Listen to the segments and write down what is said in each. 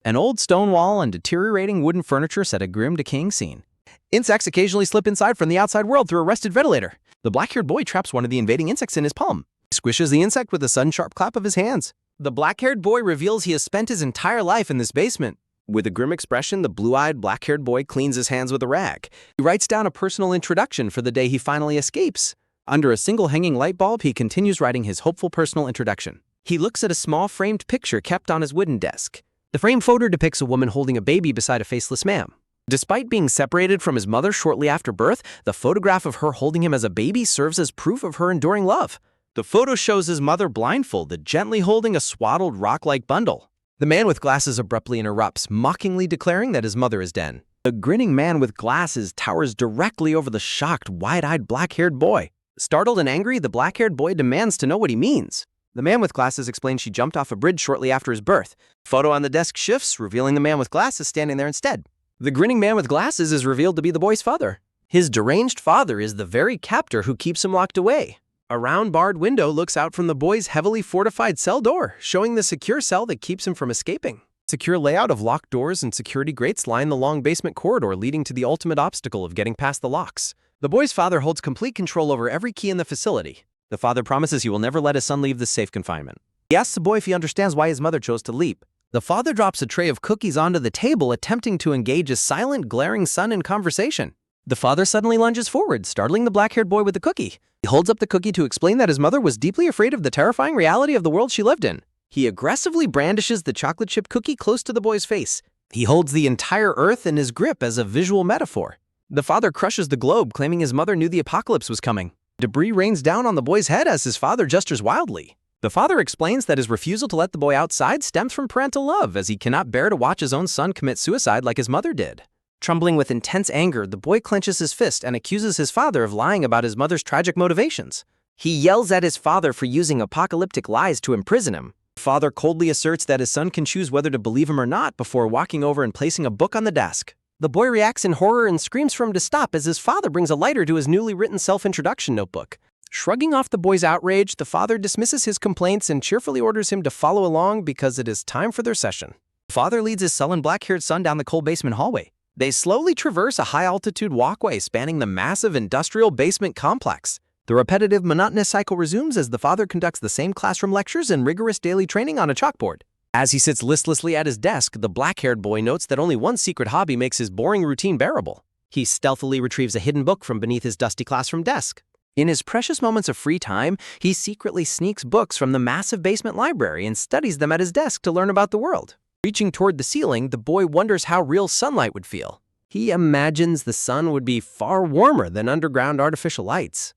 An old stone wall and deteriorating wooden furniture set a grim, decaying scene. Insects occasionally slip inside from the outside world through a rusted ventilator. The black-haired boy traps one of the invading insects in his palm. He squishes the insect with a sudden sharp clap of his hands. The black-haired boy reveals he has spent his entire life in this basement. With a grim expression, the blue-eyed, black-haired boy cleans his hands with a rag. He writes down a personal introduction for the day he finally escapes. Under a single hanging light bulb, he continues writing his hopeful personal introduction. He looks at a small framed picture kept on his wooden desk. The framed photo depicts a woman holding a baby beside a faceless man. Despite being separated from his mother shortly after birth, the photograph of her holding him as a baby serves as proof of her enduring love. The photo shows his mother blindfolded, gently holding a swaddled rock-like bundle. The man with glasses abruptly interrupts, mockingly declaring that his mother is dead. The grinning man with glasses towers directly over the shocked, wide-eyed black-haired boy. Startled and angry, the black-haired boy demands to know what he means. The man with glasses explains she jumped off a bridge shortly after his birth. Photo on the desk shifts, revealing the man with glasses standing there instead. The grinning man with glasses is revealed to be the boy's father. His deranged father is the very captor who keeps him locked away. A round barred window looks out from the boy's heavily fortified cell door, showing the secure cell that keeps him from escaping. Secure layout of locked doors and security grates line the long basement corridor leading to the ultimate obstacle of getting past the locks. The boy's father holds complete control over every key in the facility. The father promises he will never let his son leave this safe confinement. He asks the boy if he understands why his mother chose to leap. The father drops a tray of cookies onto the table, attempting to engage his silent, glaring son in conversation. The father suddenly lunges forward, startling the black-haired boy with the cookie. He holds up the cookie to explain that his mother was deeply afraid of the terrifying reality of the world she lived in. He aggressively brandishes the chocolate chip cookie close to the boy's face. He holds the entire earth in his grip as a visual metaphor. The father crushes the globe, claiming his mother knew the apocalypse was coming. Debris rains down on the boy's head as his father gestures wildly. The father explains that his refusal to let the boy outside stems from parental love, as he cannot bear to watch his own son commit suicide like his mother did. Trembling with intense anger, the boy clenches his fist and accuses his father of lying about his mother's tragic motivations. He yells at his father for using apocalyptic lies to imprison him. The father coldly asserts that his son can choose whether to believe him or not before walking over and placing a book on the desk. The boy reacts in horror and screams for him to stop as his father brings a lighter to his newly written self-introduction notebook. Shrugging off the boy's outrage, the father dismisses his complaints and cheerfully orders him to follow along because it is time for their session. The father leads his sullen black-haired son down the cold basement hallway. They slowly traverse a high-altitude walkway spanning the massive industrial basement complex. The repetitive, monotonous cycle resumes as the father conducts the same classroom lectures and rigorous daily training on a chalkboard. As he sits listlessly at his desk, the black-haired boy notes that only one secret hobby makes his boring routine bearable. He stealthily retrieves a hidden book from beneath his dusty classroom desk. In his precious moments of free time, he secretly sneaks books from the massive basement library and studies them at his desk to learn about the world. Reaching toward the ceiling, the boy wonders how real sunlight would feel. He imagines the sun would be far warmer than underground artificial lights.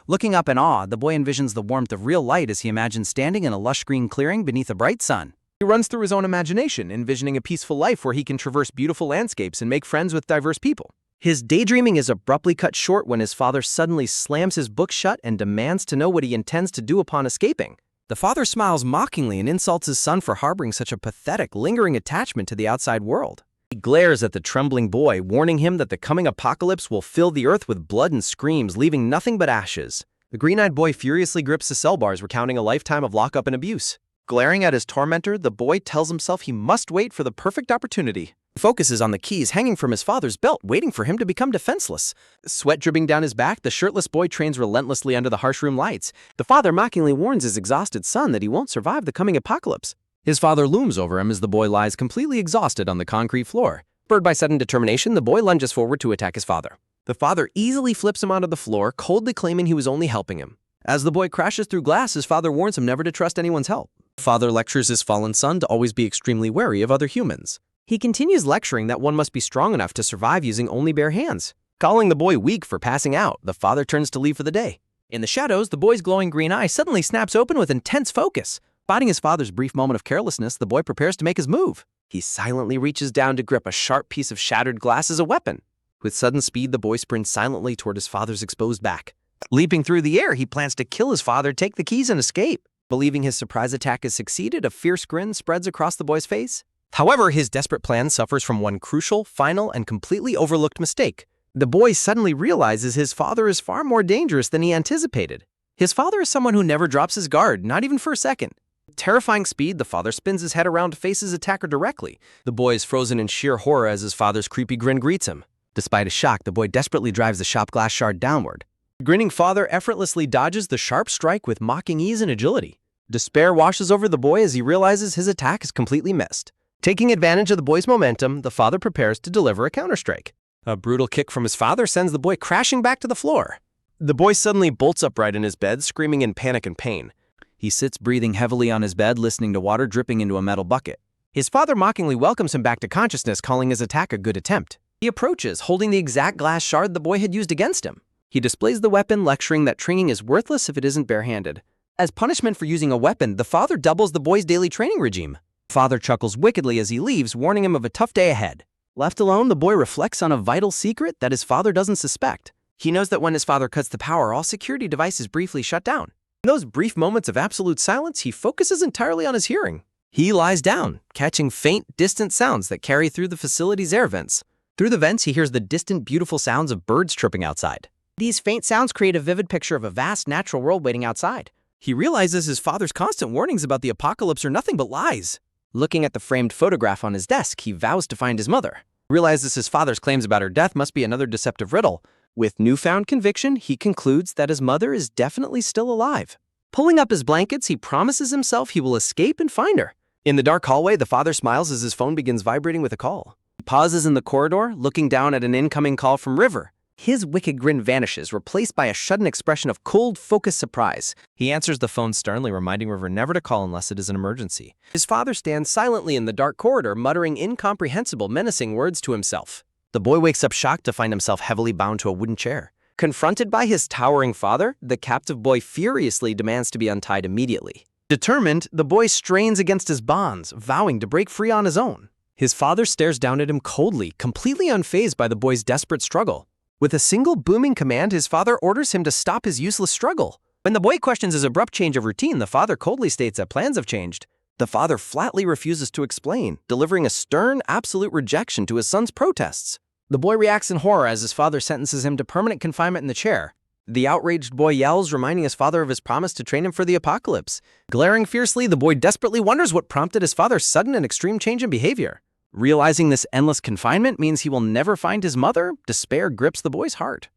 Looking up in awe, the boy envisions the warmth of real light as he imagines standing in a lush green clearing beneath a bright sun. He runs through his own imagination, envisioning a peaceful life where he can traverse beautiful landscapes and make friends with diverse people. His daydreaming is abruptly cut short when his father suddenly slams his book shut and demands to know what he intends to do upon escaping. The father smiles mockingly and insults his son for harboring such a pathetic, lingering attachment to the outside world. He glares at the trembling boy, warning him that the coming apocalypse will fill the earth with blood and screams, leaving nothing but ashes. The green-eyed boy furiously grips the cell bars, recounting a lifetime of lockup and abuse. Glaring at his tormentor, the boy tells himself he must wait for the perfect opportunity. He focuses on the keys hanging from his father's belt, waiting for him to become defenseless. Sweat dripping down his back, the shirtless boy trains relentlessly under the harsh room lights. The father mockingly warns his exhausted son that he won't survive the coming apocalypse. His father looms over him as the boy lies completely exhausted on the concrete floor. Spurred by sudden determination, the boy lunges forward to attack his father. The father easily flips him onto the floor, coldly claiming he was only helping him. As the boy crashes through glass, his father warns him never to trust anyone's help. The father lectures his fallen son to always be extremely wary of other humans. He continues lecturing that one must be strong enough to survive using only bare hands. Calling the boy weak for passing out, the father turns to leave for the day. In the shadows, the boy's glowing green eye suddenly snaps open with intense focus. Spotting his father's brief moment of carelessness, the boy prepares to make his move. He silently reaches down to grip a sharp piece of shattered glass as a weapon. With sudden speed, the boy sprints silently toward his father's exposed back. Leaping through the air, he plans to kill his father, take the keys, and escape. Believing his surprise attack has succeeded, a fierce grin spreads across the boy's face. However, his desperate plan suffers from one crucial, final, and completely overlooked mistake. The boy suddenly realizes his father is far more dangerous than he anticipated. His father is someone who never drops his guard, not even for a second. With terrifying speed, the father spins his head around to face his attacker directly. The boy is frozen in sheer horror as his father's creepy grin greets him. Despite his shock, the boy desperately drives the shop glass shard downward. The grinning father effortlessly dodges the sharp strike with mocking ease and agility. Despair washes over the boy as he realizes his attack is completely missed. Taking advantage of the boy's momentum, the father prepares to deliver a counterstrike. A brutal kick from his father sends the boy crashing back to the floor. The boy suddenly bolts upright in his bed, screaming in panic and pain. He sits breathing heavily on his bed, listening to water dripping into a metal bucket. His father mockingly welcomes him back to consciousness, calling his attack a good attempt. He approaches, holding the exact glass shard the boy had used against him. He displays the weapon, lecturing that training is worthless if it isn't barehanded. As punishment for using a weapon, the father doubles the boy's daily training regime. The father chuckles wickedly as he leaves, warning him of a tough day ahead. Left alone, the boy reflects on a vital secret that his father doesn't suspect. He knows that when his father cuts the power, all security devices briefly shut down. In those brief moments of absolute silence, he focuses entirely on his hearing. He lies down, catching faint, distant sounds that carry through the facility's air vents. Through the vents, he hears the distant, beautiful sounds of birds chirping outside. These faint sounds create a vivid picture of a vast natural world waiting outside. He realizes his father's constant warnings about the apocalypse are nothing but lies. Looking at the framed photograph on his desk, he vows to find his mother. He realizes his father's claims about her death must be another deceptive riddle. With newfound conviction, he concludes that his mother is definitely still alive. Pulling up his blankets, he promises himself he will escape and find her. In the dark hallway, the father smiles as his phone begins vibrating with a call. He pauses in the corridor, looking down at an incoming call from River. His wicked grin vanishes, replaced by a sudden expression of cold, focused surprise. He answers the phone sternly, reminding River never to call unless it is an emergency. His father stands silently in the dark corridor, muttering incomprehensible, menacing words to himself. The boy wakes up shocked to find himself heavily bound to a wooden chair. Confronted by his towering father, the captive boy furiously demands to be untied immediately. Determined, the boy strains against his bonds, vowing to break free on his own. His father stares down at him coldly, completely unfazed by the boy's desperate struggle. With a single booming command, his father orders him to stop his useless struggle. When the boy questions his abrupt change of routine, the father coldly states that plans have changed. The father flatly refuses to explain, delivering a stern, absolute rejection to his son's protests. The boy reacts in horror as his father sentences him to permanent confinement in the chair. The outraged boy yells, reminding his father of his promise to train him for the apocalypse. Glaring fiercely, the boy desperately wonders what prompted his father's sudden and extreme change in behavior. Realizing this endless confinement means he will never find his mother, despair grips the boy's heart.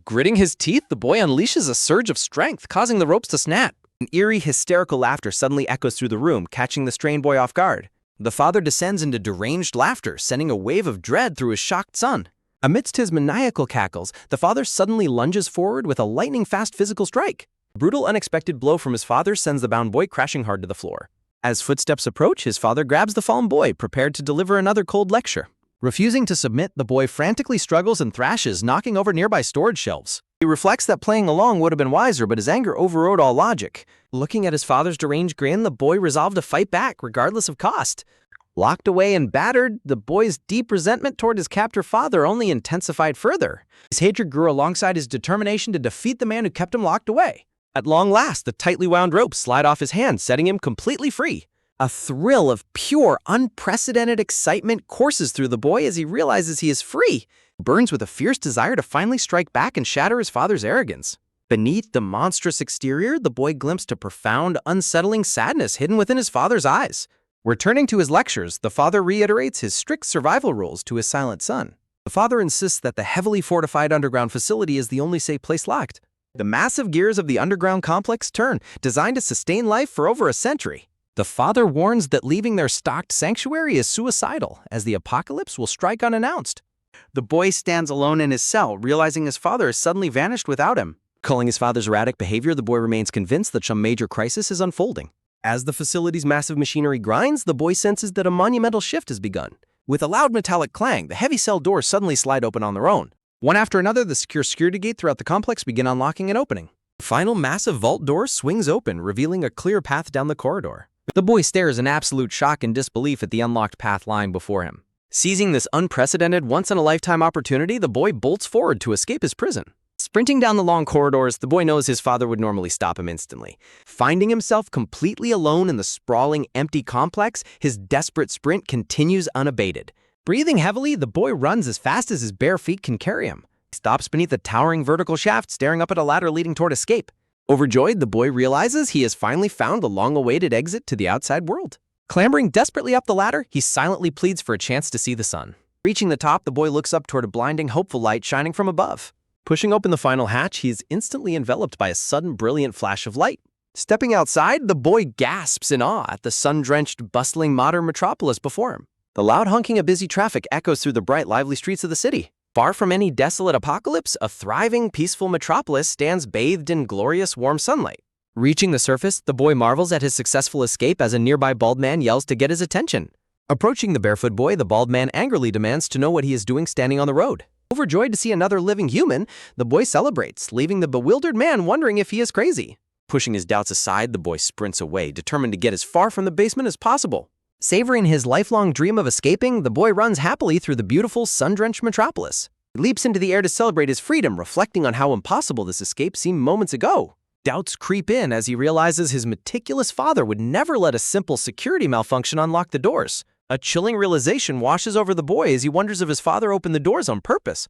Gritting his teeth, the boy unleashes a surge of strength, causing the ropes to snap. An eerie, hysterical laughter suddenly echoes through the room, catching the strained boy off guard. The father descends into deranged laughter, sending a wave of dread through his shocked son. Amidst his maniacal cackles, the father suddenly lunges forward with a lightning-fast physical strike. A brutal, unexpected blow from his father sends the bound boy crashing hard to the floor. As footsteps approach, his father grabs the fallen boy, prepared to deliver another cold lecture. Refusing to submit, the boy frantically struggles and thrashes, knocking over nearby storage shelves. He reflects that playing along would have been wiser, but his anger overrode all logic. Looking at his father's deranged grin, the boy resolved to fight back, regardless of cost. Locked away and battered, the boy's deep resentment toward his captor father only intensified further. His hatred grew alongside his determination to defeat the man who kept him locked away. At long last, the tightly wound ropes slide off his hand, setting him completely free. A thrill of pure, unprecedented excitement courses through the boy as he realizes he is free. He burns with a fierce desire to finally strike back and shatter his father's arrogance. Beneath the monstrous exterior, the boy glimpsed a profound, unsettling sadness hidden within his father's eyes. Returning to his lectures, the father reiterates his strict survival rules to his silent son. The father insists that the heavily fortified underground facility is the only safe place left. The massive gears of the underground complex turn, designed to sustain life for over a century. The father warns that leaving their stocked sanctuary is suicidal, as the apocalypse will strike unannounced. The boy stands alone in his cell, realizing his father has suddenly vanished without him. Calling his father's erratic behavior, the boy remains convinced that some major crisis is unfolding. As the facility's massive machinery grinds, the boy senses that a monumental shift has begun. With a loud metallic clang, the heavy cell doors suddenly slide open on their own. One after another, the secure security gate throughout the complex begin unlocking and opening. The final massive vault door swings open, revealing a clear path down the corridor. The boy stares in absolute shock and disbelief at the unlocked path lying before him. Seizing this unprecedented, once-in-a-lifetime opportunity, the boy bolts forward to escape his prison. Sprinting down the long corridors, the boy knows his father would normally stop him instantly. Finding himself completely alone in the sprawling, empty complex, his desperate sprint continues unabated. Breathing heavily, the boy runs as fast as his bare feet can carry him. He stops beneath a towering vertical shaft, staring up at a ladder leading toward escape. Overjoyed, the boy realizes he has finally found the long-awaited exit to the outside world. Clambering desperately up the ladder, he silently pleads for a chance to see the sun. Reaching the top, the boy looks up toward a blinding, hopeful light shining from above. Pushing open the final hatch, he is instantly enveloped by a sudden, brilliant flash of light. Stepping outside, the boy gasps in awe at the sun-drenched, bustling modern metropolis before him. The loud honking of busy traffic echoes through the bright, lively streets of the city. Far from any desolate apocalypse, a thriving, peaceful metropolis stands bathed in glorious, warm sunlight. Reaching the surface, the boy marvels at his successful escape as a nearby bald man yells to get his attention. Approaching the barefoot boy, the bald man angrily demands to know what he is doing standing on the road. Overjoyed to see another living human, the boy celebrates, leaving the bewildered man wondering if he is crazy. Pushing his doubts aside, the boy sprints away, determined to get as far from the basement as possible. Savoring his lifelong dream of escaping, the boy runs happily through the beautiful, sun-drenched metropolis. He leaps into the air to celebrate his freedom, reflecting on how impossible this escape seemed moments ago. Doubts creep in as he realizes his meticulous father would never let a simple security malfunction unlock the doors. A chilling realization washes over the boy as he wonders if his father opened the doors on purpose.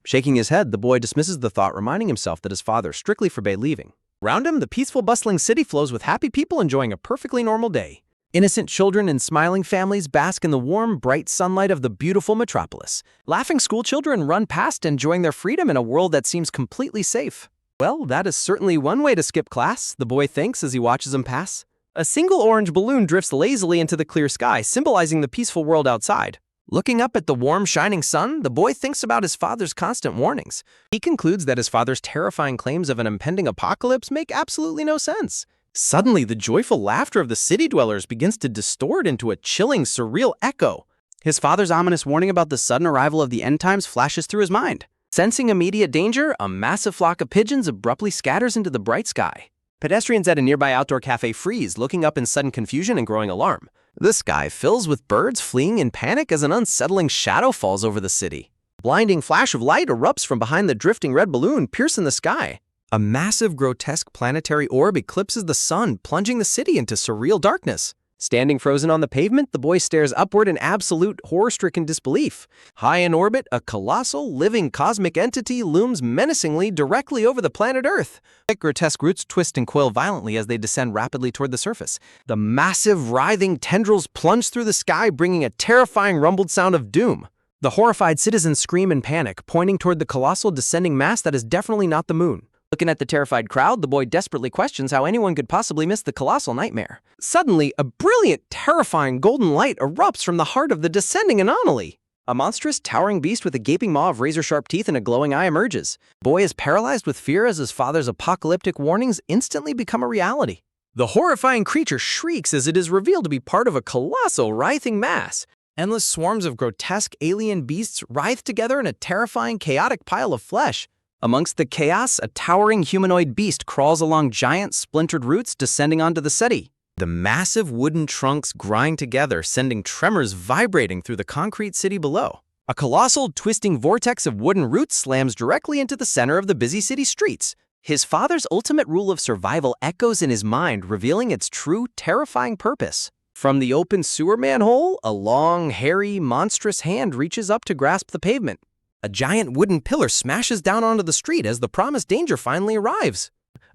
Shaking his head, the boy dismisses the thought, reminding himself that his father strictly forbade leaving. Around him, the peaceful, bustling city flows with happy people enjoying a perfectly normal day. Innocent children and smiling families bask in the warm, bright sunlight of the beautiful metropolis. Laughing schoolchildren run past, enjoying their freedom in a world that seems completely safe. Well, that is certainly one way to skip class, the boy thinks as he watches them pass. A single orange balloon drifts lazily into the clear sky, symbolizing the peaceful world outside. Looking up at the warm, shining sun, the boy thinks about his father's constant warnings. He concludes that his father's terrifying claims of an impending apocalypse make absolutely no sense. Suddenly, the joyful laughter of the city dwellers begins to distort into a chilling, surreal echo. His father's ominous warning about the sudden arrival of the end times flashes through his mind. Sensing immediate danger, a massive flock of pigeons abruptly scatters into the bright sky. Pedestrians at a nearby outdoor cafe freeze, looking up in sudden confusion and growing alarm. The sky fills with birds fleeing in panic as an unsettling shadow falls over the city. A blinding flash of light erupts from behind the drifting red balloon, piercing the sky. A massive, grotesque planetary orb eclipses the sun, plunging the city into surreal darkness. Standing frozen on the pavement, the boy stares upward in absolute, horror-stricken disbelief. High in orbit, a colossal, living cosmic entity looms menacingly directly over the planet Earth. Thick, grotesque roots twist and coil violently as they descend rapidly toward the surface. The massive, writhing tendrils plunge through the sky, bringing a terrifying rumbled sound of doom. The horrified citizens scream in panic, pointing toward the colossal descending mass that is definitely not the moon. Looking at the terrified crowd, the boy desperately questions how anyone could possibly miss the colossal nightmare. Suddenly, a brilliant, terrifying golden light erupts from the heart of the descending anomaly. A monstrous, towering beast with a gaping maw of razor-sharp teeth and a glowing eye emerges. The boy is paralyzed with fear as his father's apocalyptic warnings instantly become a reality. The horrifying creature shrieks as it is revealed to be part of a colossal, writhing mass. Endless swarms of grotesque alien beasts writhe together in a terrifying, chaotic pile of flesh. Amongst the chaos, a towering humanoid beast crawls along giant, splintered roots descending onto the city. The massive wooden trunks grind together, sending tremors vibrating through the concrete city below. A colossal, twisting vortex of wooden roots slams directly into the center of the busy city streets. His father's ultimate rule of survival echoes in his mind, revealing its true, terrifying purpose. From the open sewer manhole, a long, hairy, monstrous hand reaches up to grasp the pavement. A giant wooden pillar smashes down onto the street as the promised danger finally arrives.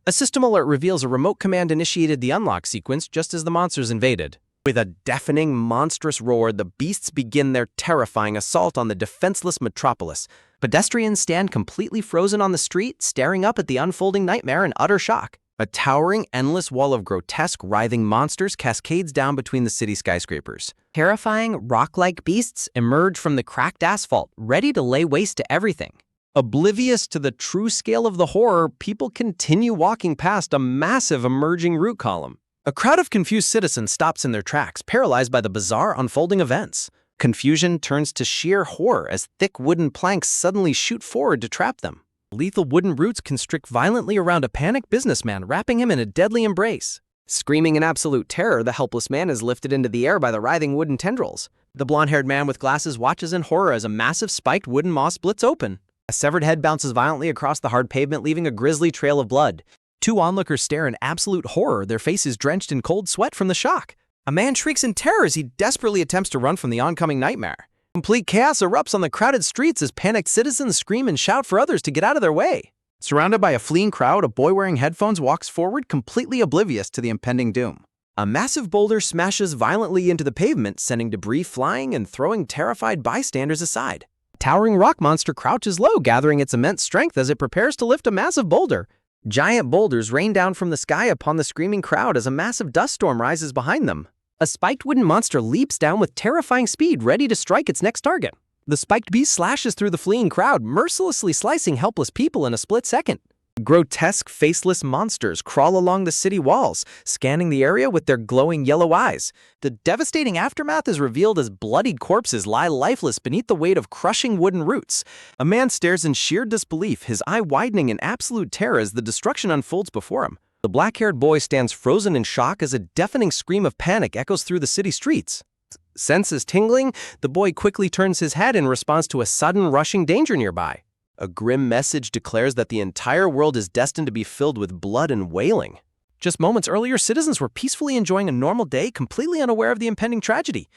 A system alert reveals a remote command initiated the unlock sequence just as the monsters invaded. With a deafening, monstrous roar, the beasts begin their terrifying assault on the defenseless metropolis. Pedestrians stand completely frozen on the street, staring up at the unfolding nightmare in utter shock. A towering, endless wall of grotesque, writhing monsters cascades down between the city skyscrapers. Terrifying, rock-like beasts emerge from the cracked asphalt, ready to lay waste to everything. Oblivious to the true scale of the horror, people continue walking past a massive emerging root column. A crowd of confused citizens stops in their tracks, paralyzed by the bizarre unfolding events. Confusion turns to sheer horror as thick wooden planks suddenly shoot forward to trap them. Lethal wooden roots constrict violently around a panicked businessman, wrapping him in a deadly embrace. Screaming in absolute terror, the helpless man is lifted into the air by the writhing wooden tendrils. The blonde-haired man with glasses watches in horror as a massive spiked wooden maw splits open. A severed head bounces violently across the hard pavement, leaving a grisly trail of blood. Two onlookers stare in absolute horror, their faces drenched in cold sweat from the shock. A man shrieks in terror as he desperately attempts to run from the oncoming nightmare. Complete chaos erupts on the crowded streets as panicked citizens scream and shout for others to get out of their way. Surrounded by a fleeing crowd, a boy wearing headphones walks forward, completely oblivious to the impending doom. A massive boulder smashes violently into the pavement, sending debris flying and throwing terrified bystanders aside. A towering rock monster crouches low, gathering its immense strength as it prepares to lift a massive boulder. Giant boulders rain down from the sky upon the screaming crowd as a massive dust storm rises behind them. A spiked wooden monster leaps down with terrifying speed, ready to strike its next target. The spiked beast slashes through the fleeing crowd, mercilessly slicing helpless people in a split second. Grotesque, faceless monsters crawl along the city walls, scanning the area with their glowing yellow eyes. The devastating aftermath is revealed as bloodied corpses lie lifeless beneath the weight of crushing wooden roots. A man stares in sheer disbelief, his eye widening in absolute terror as the destruction unfolds before him. The black-haired boy stands frozen in shock as a deafening scream of panic echoes through the city streets. Senses tingling, the boy quickly turns his head in response to a sudden rushing danger nearby. A grim message declares that the entire world is destined to be filled with blood and wailing. Just moments earlier, citizens were peacefully enjoying a normal day, completely unaware of the impending tragedy.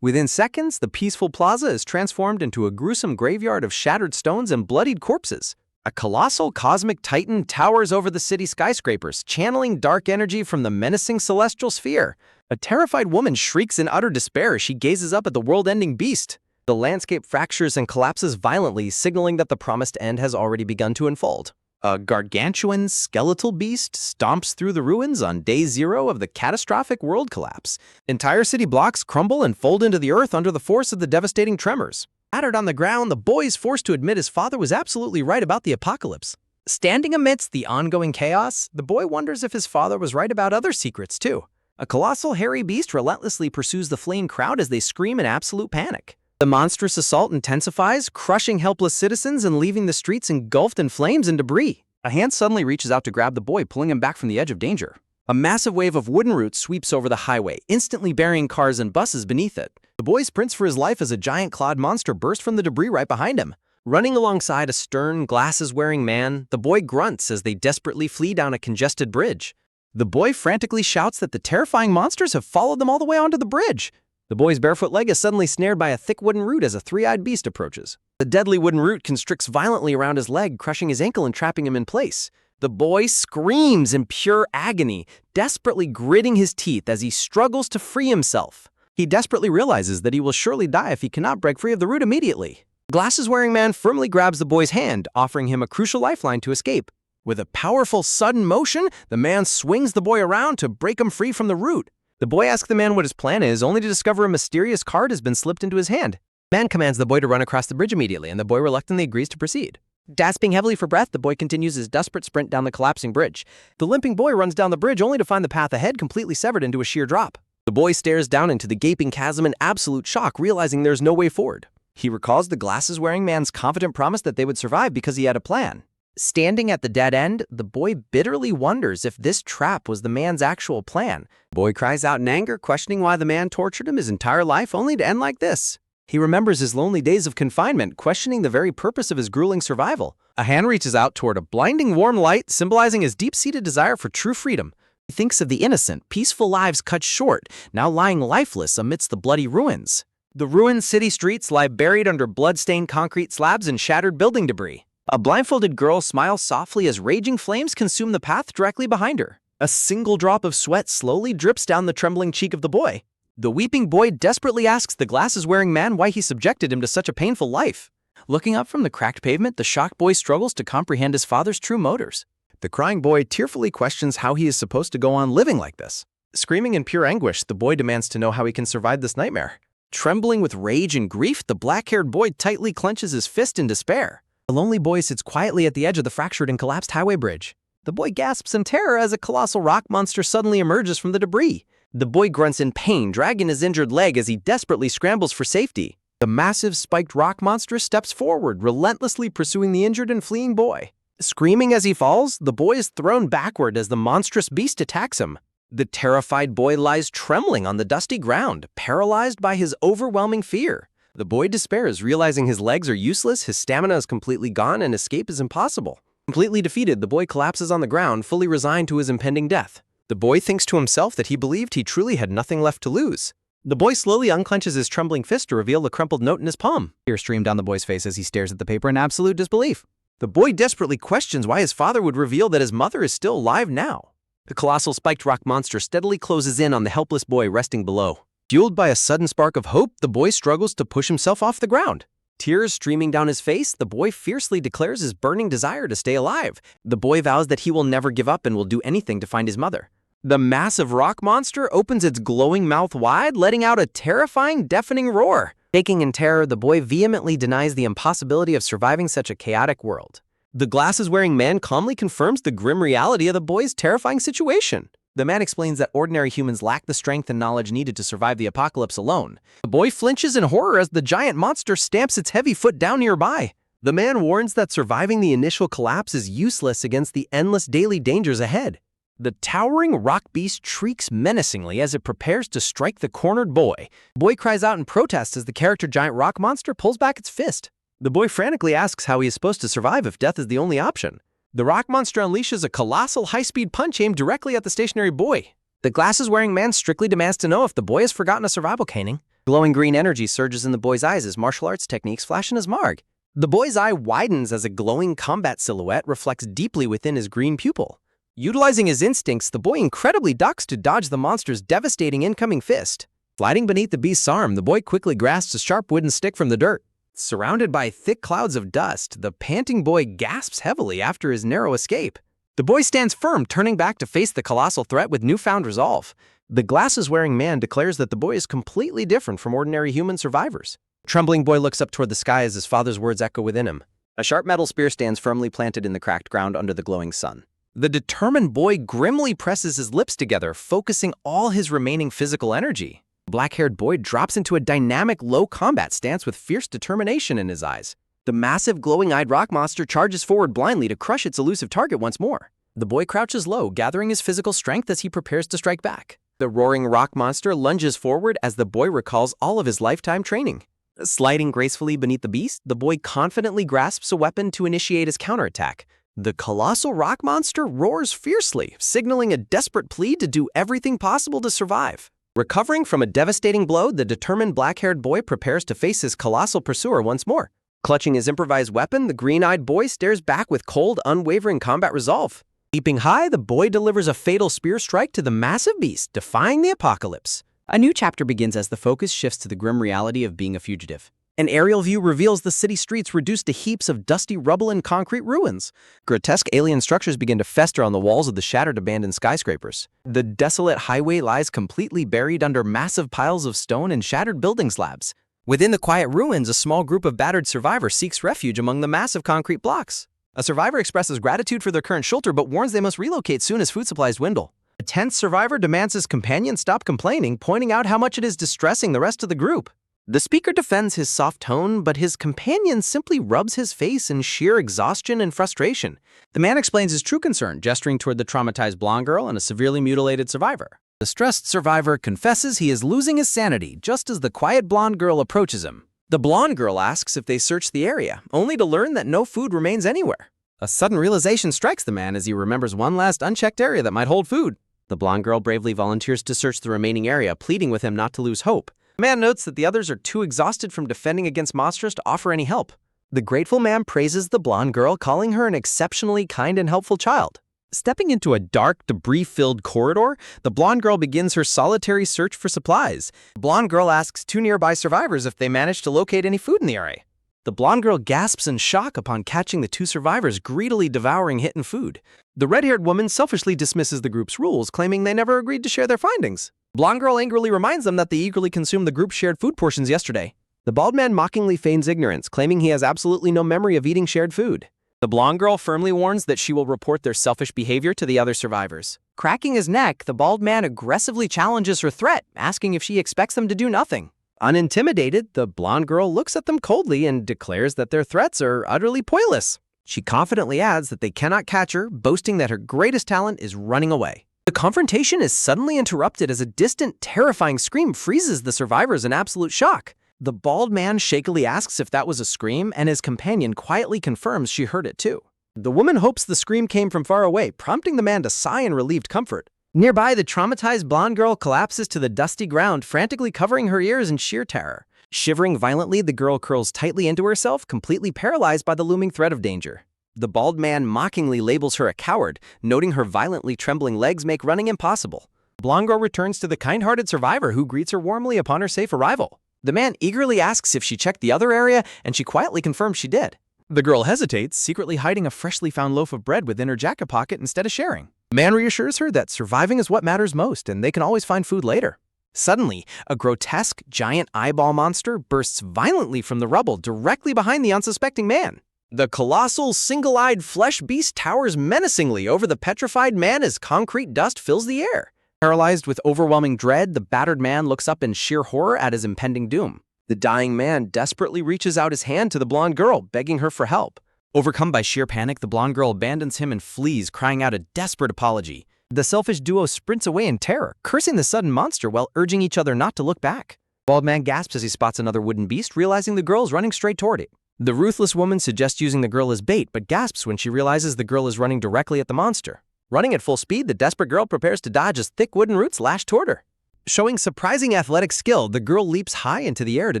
Within seconds, the peaceful plaza is transformed into a gruesome graveyard of shattered stones and bloodied corpses. A colossal cosmic titan towers over the city skyscrapers, channeling dark energy from the menacing celestial sphere. A terrified woman shrieks in utter despair as she gazes up at the world-ending beast. The landscape fractures and collapses violently, signaling that the promised end has already begun to unfold. A gargantuan skeletal beast stomps through the ruins on day zero of the catastrophic world collapse. Entire city blocks crumble and fold into the earth under the force of the devastating tremors. Battered on the ground, the boy is forced to admit his father was absolutely right about the apocalypse. Standing amidst the ongoing chaos, the boy wonders if his father was right about other secrets too. A colossal hairy beast relentlessly pursues the fleeing crowd as they scream in absolute panic. The monstrous assault intensifies, crushing helpless citizens and leaving the streets engulfed in flames and debris. A hand suddenly reaches out to grab the boy, pulling him back from the edge of danger. A massive wave of wooden roots sweeps over the highway, instantly burying cars and buses beneath it. The boy sprints for his life as a giant clawed monster bursts from the debris right behind him. Running alongside a stern, glasses-wearing man, the boy grunts as they desperately flee down a congested bridge. The boy frantically shouts that the terrifying monsters have followed them all the way onto the bridge. The boy's barefoot leg is suddenly snared by a thick wooden root as a three-eyed beast approaches. The deadly wooden root constricts violently around his leg, crushing his ankle and trapping him in place. The boy screams in pure agony, desperately gritting his teeth as he struggles to free himself. He desperately realizes that he will surely die if he cannot break free of the root immediately. The glasses-wearing man firmly grabs the boy's hand, offering him a crucial lifeline to escape. With a powerful, sudden motion, the man swings the boy around to break him free from the root. The boy asks the man what his plan is, only to discover a mysterious card has been slipped into his hand. The man commands the boy to run across the bridge immediately, and the boy reluctantly agrees to proceed. Gasping heavily for breath, the boy continues his desperate sprint down the collapsing bridge. The limping boy runs down the bridge only to find the path ahead completely severed into a sheer drop. The boy stares down into the gaping chasm in absolute shock, realizing there's no way forward. He recalls the glasses-wearing man's confident promise that they would survive because he had a plan. Standing at the dead end, the boy bitterly wonders if this trap was the man's actual plan. The boy cries out in anger, questioning why the man tortured him his entire life only to end like this. He remembers his lonely days of confinement, questioning the very purpose of his grueling survival. A hand reaches out toward a blinding warm light, symbolizing his deep-seated desire for true freedom. He thinks of the innocent, peaceful lives cut short, now lying lifeless amidst the bloody ruins. The ruined city streets lie buried under blood-stained concrete slabs and shattered building debris. A blindfolded girl smiles softly as raging flames consume the path directly behind her. A single drop of sweat slowly drips down the trembling cheek of the boy. The weeping boy desperately asks the glasses-wearing man why he subjected him to such a painful life. Looking up from the cracked pavement, the shocked boy struggles to comprehend his father's true motives. The crying boy tearfully questions how he is supposed to go on living like this. Screaming in pure anguish, the boy demands to know how he can survive this nightmare. Trembling with rage and grief, the black-haired boy tightly clenches his fist in despair. The lonely boy sits quietly at the edge of the fractured and collapsed highway bridge. The boy gasps in terror as a colossal rock monster suddenly emerges from the debris. The boy grunts in pain, dragging his injured leg as he desperately scrambles for safety. The massive spiked rock monster steps forward, relentlessly pursuing the injured and fleeing boy. Screaming as he falls, the boy is thrown backward as the monstrous beast attacks him. The terrified boy lies trembling on the dusty ground, paralyzed by his overwhelming fear. The boy despairs, realizing his legs are useless, his stamina is completely gone, and escape is impossible. Completely defeated, the boy collapses on the ground, fully resigned to his impending death. The boy thinks to himself that he believed he truly had nothing left to lose. The boy slowly unclenches his trembling fist to reveal the crumpled note in his palm. Tears stream down the boy's face as he stares at the paper in absolute disbelief. The boy desperately questions why his father would reveal that his mother is still alive now. The colossal spiked rock monster steadily closes in on the helpless boy resting below. Fueled by a sudden spark of hope, the boy struggles to push himself off the ground. Tears streaming down his face, the boy fiercely declares his burning desire to stay alive. The boy vows that he will never give up and will do anything to find his mother. The massive rock monster opens its glowing mouth wide, letting out a terrifying, deafening roar. Shaking in terror, the boy vehemently denies the impossibility of surviving such a chaotic world. The glasses-wearing man calmly confirms the grim reality of the boy's terrifying situation. The man explains that ordinary humans lack the strength and knowledge needed to survive the apocalypse alone. The boy flinches in horror as the giant monster stamps its heavy foot down nearby. The man warns that surviving the initial collapse is useless against the endless daily dangers ahead. The towering rock beast shrieks menacingly as it prepares to strike the cornered boy. The boy cries out in protest as the character giant rock monster pulls back its fist. The boy frantically asks how he is supposed to survive if death is the only option. The rock monster unleashes a colossal high-speed punch aimed directly at the stationary boy. The glasses-wearing man strictly demands to know if the boy has forgotten a survival caning. Glowing green energy surges in the boy's eyes as martial arts techniques flash in his marg. The boy's eye widens as a glowing combat silhouette reflects deeply within his green pupil. Utilizing his instincts, the boy incredibly ducks to dodge the monster's devastating incoming fist. Sliding beneath the beast's arm, the boy quickly grasps a sharp wooden stick from the dirt. Surrounded by thick clouds of dust, the panting boy gasps heavily after his narrow escape. The boy stands firm, turning back to face the colossal threat with newfound resolve. The glasses-wearing man declares that the boy is completely different from ordinary human survivors. The trembling boy looks up toward the sky as his father's words echo within him. A sharp metal spear stands firmly planted in the cracked ground under the glowing sun. The determined boy grimly presses his lips together, focusing all his remaining physical energy. The black-haired boy drops into a dynamic low-combat stance with fierce determination in his eyes. The massive glowing-eyed rock monster charges forward blindly to crush its elusive target once more. The boy crouches low, gathering his physical strength as he prepares to strike back. The roaring rock monster lunges forward as the boy recalls all of his lifetime training. Sliding gracefully beneath the beast, the boy confidently grasps a weapon to initiate his counterattack. The colossal rock monster roars fiercely, signaling a desperate plea to do everything possible to survive. Recovering from a devastating blow, the determined black-haired boy prepares to face his colossal pursuer once more. Clutching his improvised weapon, the green-eyed boy stares back with cold, unwavering combat resolve. Leaping high, the boy delivers a fatal spear strike to the massive beast, defying the apocalypse. A new chapter begins as the focus shifts to the grim reality of being a fugitive. An aerial view reveals the city streets reduced to heaps of dusty rubble and concrete ruins. Grotesque alien structures begin to fester on the walls of the shattered abandoned skyscrapers. The desolate highway lies completely buried under massive piles of stone and shattered building slabs. Within the quiet ruins, a small group of battered survivors seeks refuge among the massive concrete blocks. A survivor expresses gratitude for their current shelter but warns they must relocate soon as food supplies dwindle. A tense survivor demands his companion stop complaining, pointing out how much it is distressing the rest of the group. The speaker defends his soft tone, but his companion simply rubs his face in sheer exhaustion and frustration. The man explains his true concern, gesturing toward the traumatized blonde girl and a severely mutilated survivor. The stressed survivor confesses he is losing his sanity just as the quiet blonde girl approaches him. The blonde girl asks if they search the area, only to learn that no food remains anywhere. A sudden realization strikes the man as he remembers one last unchecked area that might hold food. The blonde girl bravely volunteers to search the remaining area, pleading with him not to lose hope. The man notes that the others are too exhausted from defending against monsters to offer any help. The grateful man praises the blonde girl, calling her an exceptionally kind and helpful child. Stepping into a dark, debris-filled corridor, the blonde girl begins her solitary search for supplies. The blonde girl asks two nearby survivors if they managed to locate any food in the area. The blonde girl gasps in shock upon catching the two survivors greedily devouring hidden food. The red-haired woman selfishly dismisses the group's rules, claiming they never agreed to share their findings. Blonde girl angrily reminds them that they eagerly consumed the group's shared food portions yesterday. The bald man mockingly feigns ignorance, claiming he has absolutely no memory of eating shared food. The blonde girl firmly warns that she will report their selfish behavior to the other survivors. Cracking his neck, the bald man aggressively challenges her threat, asking if she expects them to do nothing. Unintimidated, the blonde girl looks at them coldly and declares that their threats are utterly pointless. She confidently adds that they cannot catch her, boasting that her greatest talent is running away. The confrontation is suddenly interrupted as a distant, terrifying scream freezes the survivors in absolute shock. The bald man shakily asks if that was a scream, and his companion quietly confirms she heard it too. The woman hopes the scream came from far away, prompting the man to sigh in relieved comfort. Nearby, the traumatized blonde girl collapses to the dusty ground, frantically covering her ears in sheer terror. Shivering violently, the girl curls tightly into herself, completely paralyzed by the looming threat of danger. The bald man mockingly labels her a coward, noting her violently trembling legs make running impossible. The blonde girl returns to the kind-hearted survivor who greets her warmly upon her safe arrival. The man eagerly asks if she checked the other area, and she quietly confirms she did. The girl hesitates, secretly hiding a freshly found loaf of bread within her jacket pocket instead of sharing. The man reassures her that surviving is what matters most, and they can always find food later. Suddenly, a grotesque, giant eyeball monster bursts violently from the rubble directly behind the unsuspecting man. The colossal, single-eyed flesh beast towers menacingly over the petrified man as concrete dust fills the air. Paralyzed with overwhelming dread, the battered man looks up in sheer horror at his impending doom. The dying man desperately reaches out his hand to the blonde girl, begging her for help. Overcome by sheer panic, the blonde girl abandons him and flees, crying out a desperate apology. The selfish duo sprints away in terror, cursing the sudden monster while urging each other not to look back. The bald man gasps as he spots another wooden beast, realizing the girl is running straight toward it. The ruthless woman suggests using the girl as bait, but gasps when she realizes the girl is running directly at the monster. Running at full speed, the desperate girl prepares to dodge as thick wooden roots lash toward her. Showing surprising athletic skill, the girl leaps high into the air to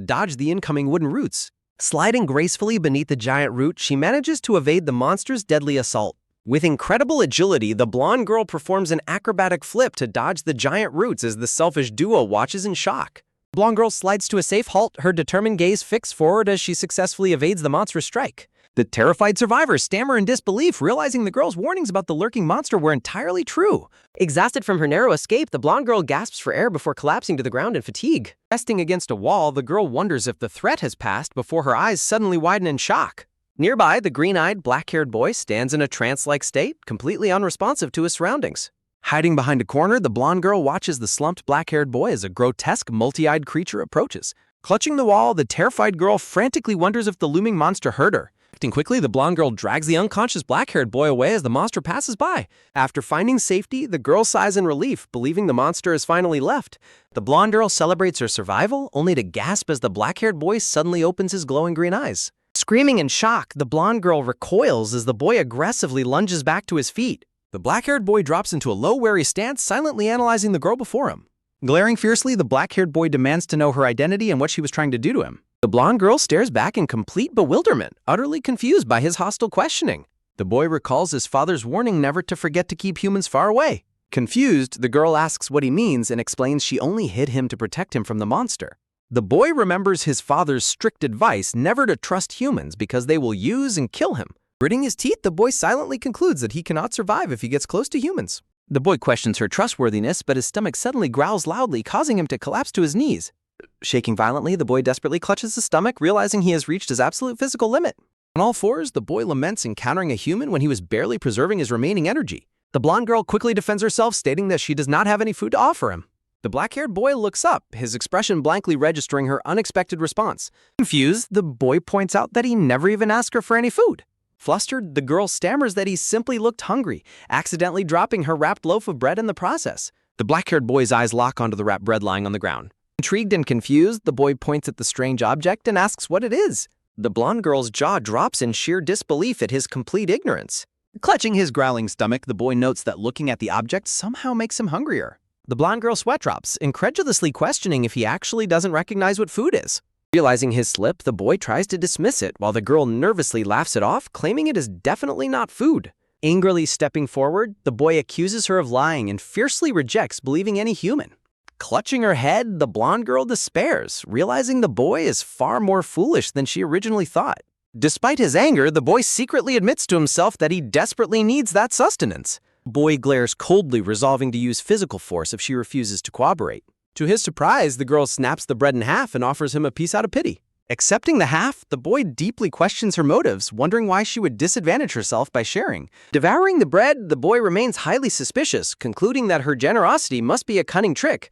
dodge the incoming wooden roots. Sliding gracefully beneath the giant root, she manages to evade the monster's deadly assault. With incredible agility, the blonde girl performs an acrobatic flip to dodge the giant roots as the selfish duo watches in shock. The blonde girl slides to a safe halt, her determined gaze fixed forward as she successfully evades the monstrous strike. The terrified survivors stammer in disbelief, realizing the girl's warnings about the lurking monster were entirely true. Exhausted from her narrow escape, the blonde girl gasps for air before collapsing to the ground in fatigue. Resting against a wall, the girl wonders if the threat has passed before her eyes suddenly widen in shock. Nearby, the green-eyed, black-haired boy stands in a trance-like state, completely unresponsive to his surroundings. Hiding behind a corner, the blonde girl watches the slumped black-haired boy as a grotesque, multi-eyed creature approaches. Clutching the wall, the terrified girl frantically wonders if the looming monster hurt her. Acting quickly, the blonde girl drags the unconscious black-haired boy away as the monster passes by. After finding safety, the girl sighs in relief, believing the monster has finally left. The blonde girl celebrates her survival, only to gasp as the black-haired boy suddenly opens his glowing green eyes. Screaming in shock, the blonde girl recoils as the boy aggressively lunges back to his feet. The black-haired boy drops into a low, wary stance, silently analyzing the girl before him. Glaring fiercely, the black-haired boy demands to know her identity and what she was trying to do to him. The blonde girl stares back in complete bewilderment, utterly confused by his hostile questioning. The boy recalls his father's warning never to forget to keep humans far away. Confused, the girl asks what he means and explains she only hid him to protect him from the monster. The boy remembers his father's strict advice never to trust humans because they will use and kill him. Gritting his teeth, the boy silently concludes that he cannot survive if he gets close to humans. The boy questions her trustworthiness, but his stomach suddenly growls loudly, causing him to collapse to his knees. Shaking violently, the boy desperately clutches his stomach, realizing he has reached his absolute physical limit. On all fours, the boy laments encountering a human when he was barely preserving his remaining energy. The blonde girl quickly defends herself, stating that she does not have any food to offer him. The black-haired boy looks up, his expression blankly registering her unexpected response. Confused, the boy points out that he never even asked her for any food. Flustered, the girl stammers that he simply looked hungry, accidentally dropping her wrapped loaf of bread in the process. The black-haired boy's eyes lock onto the wrapped bread lying on the ground. Intrigued and confused, the boy points at the strange object and asks what it is. The blonde girl's jaw drops in sheer disbelief at his complete ignorance. Clutching his growling stomach, the boy notes that looking at the object somehow makes him hungrier. The blonde girl sweat drops, incredulously questioning if he actually doesn't recognize what food is. Realizing his slip, the boy tries to dismiss it, while the girl nervously laughs it off, claiming it is definitely not food. Angrily stepping forward, the boy accuses her of lying and fiercely rejects believing any human. Clutching her head, the blonde girl despairs, realizing the boy is far more foolish than she originally thought. Despite his anger, the boy secretly admits to himself that he desperately needs that sustenance. The boy glares coldly, resolving to use physical force if she refuses to cooperate. To his surprise, the girl snaps the bread in half and offers him a piece out of pity. Accepting the half, the boy deeply questions her motives, wondering why she would disadvantage herself by sharing. Devouring the bread, the boy remains highly suspicious, concluding that her generosity must be a cunning trick.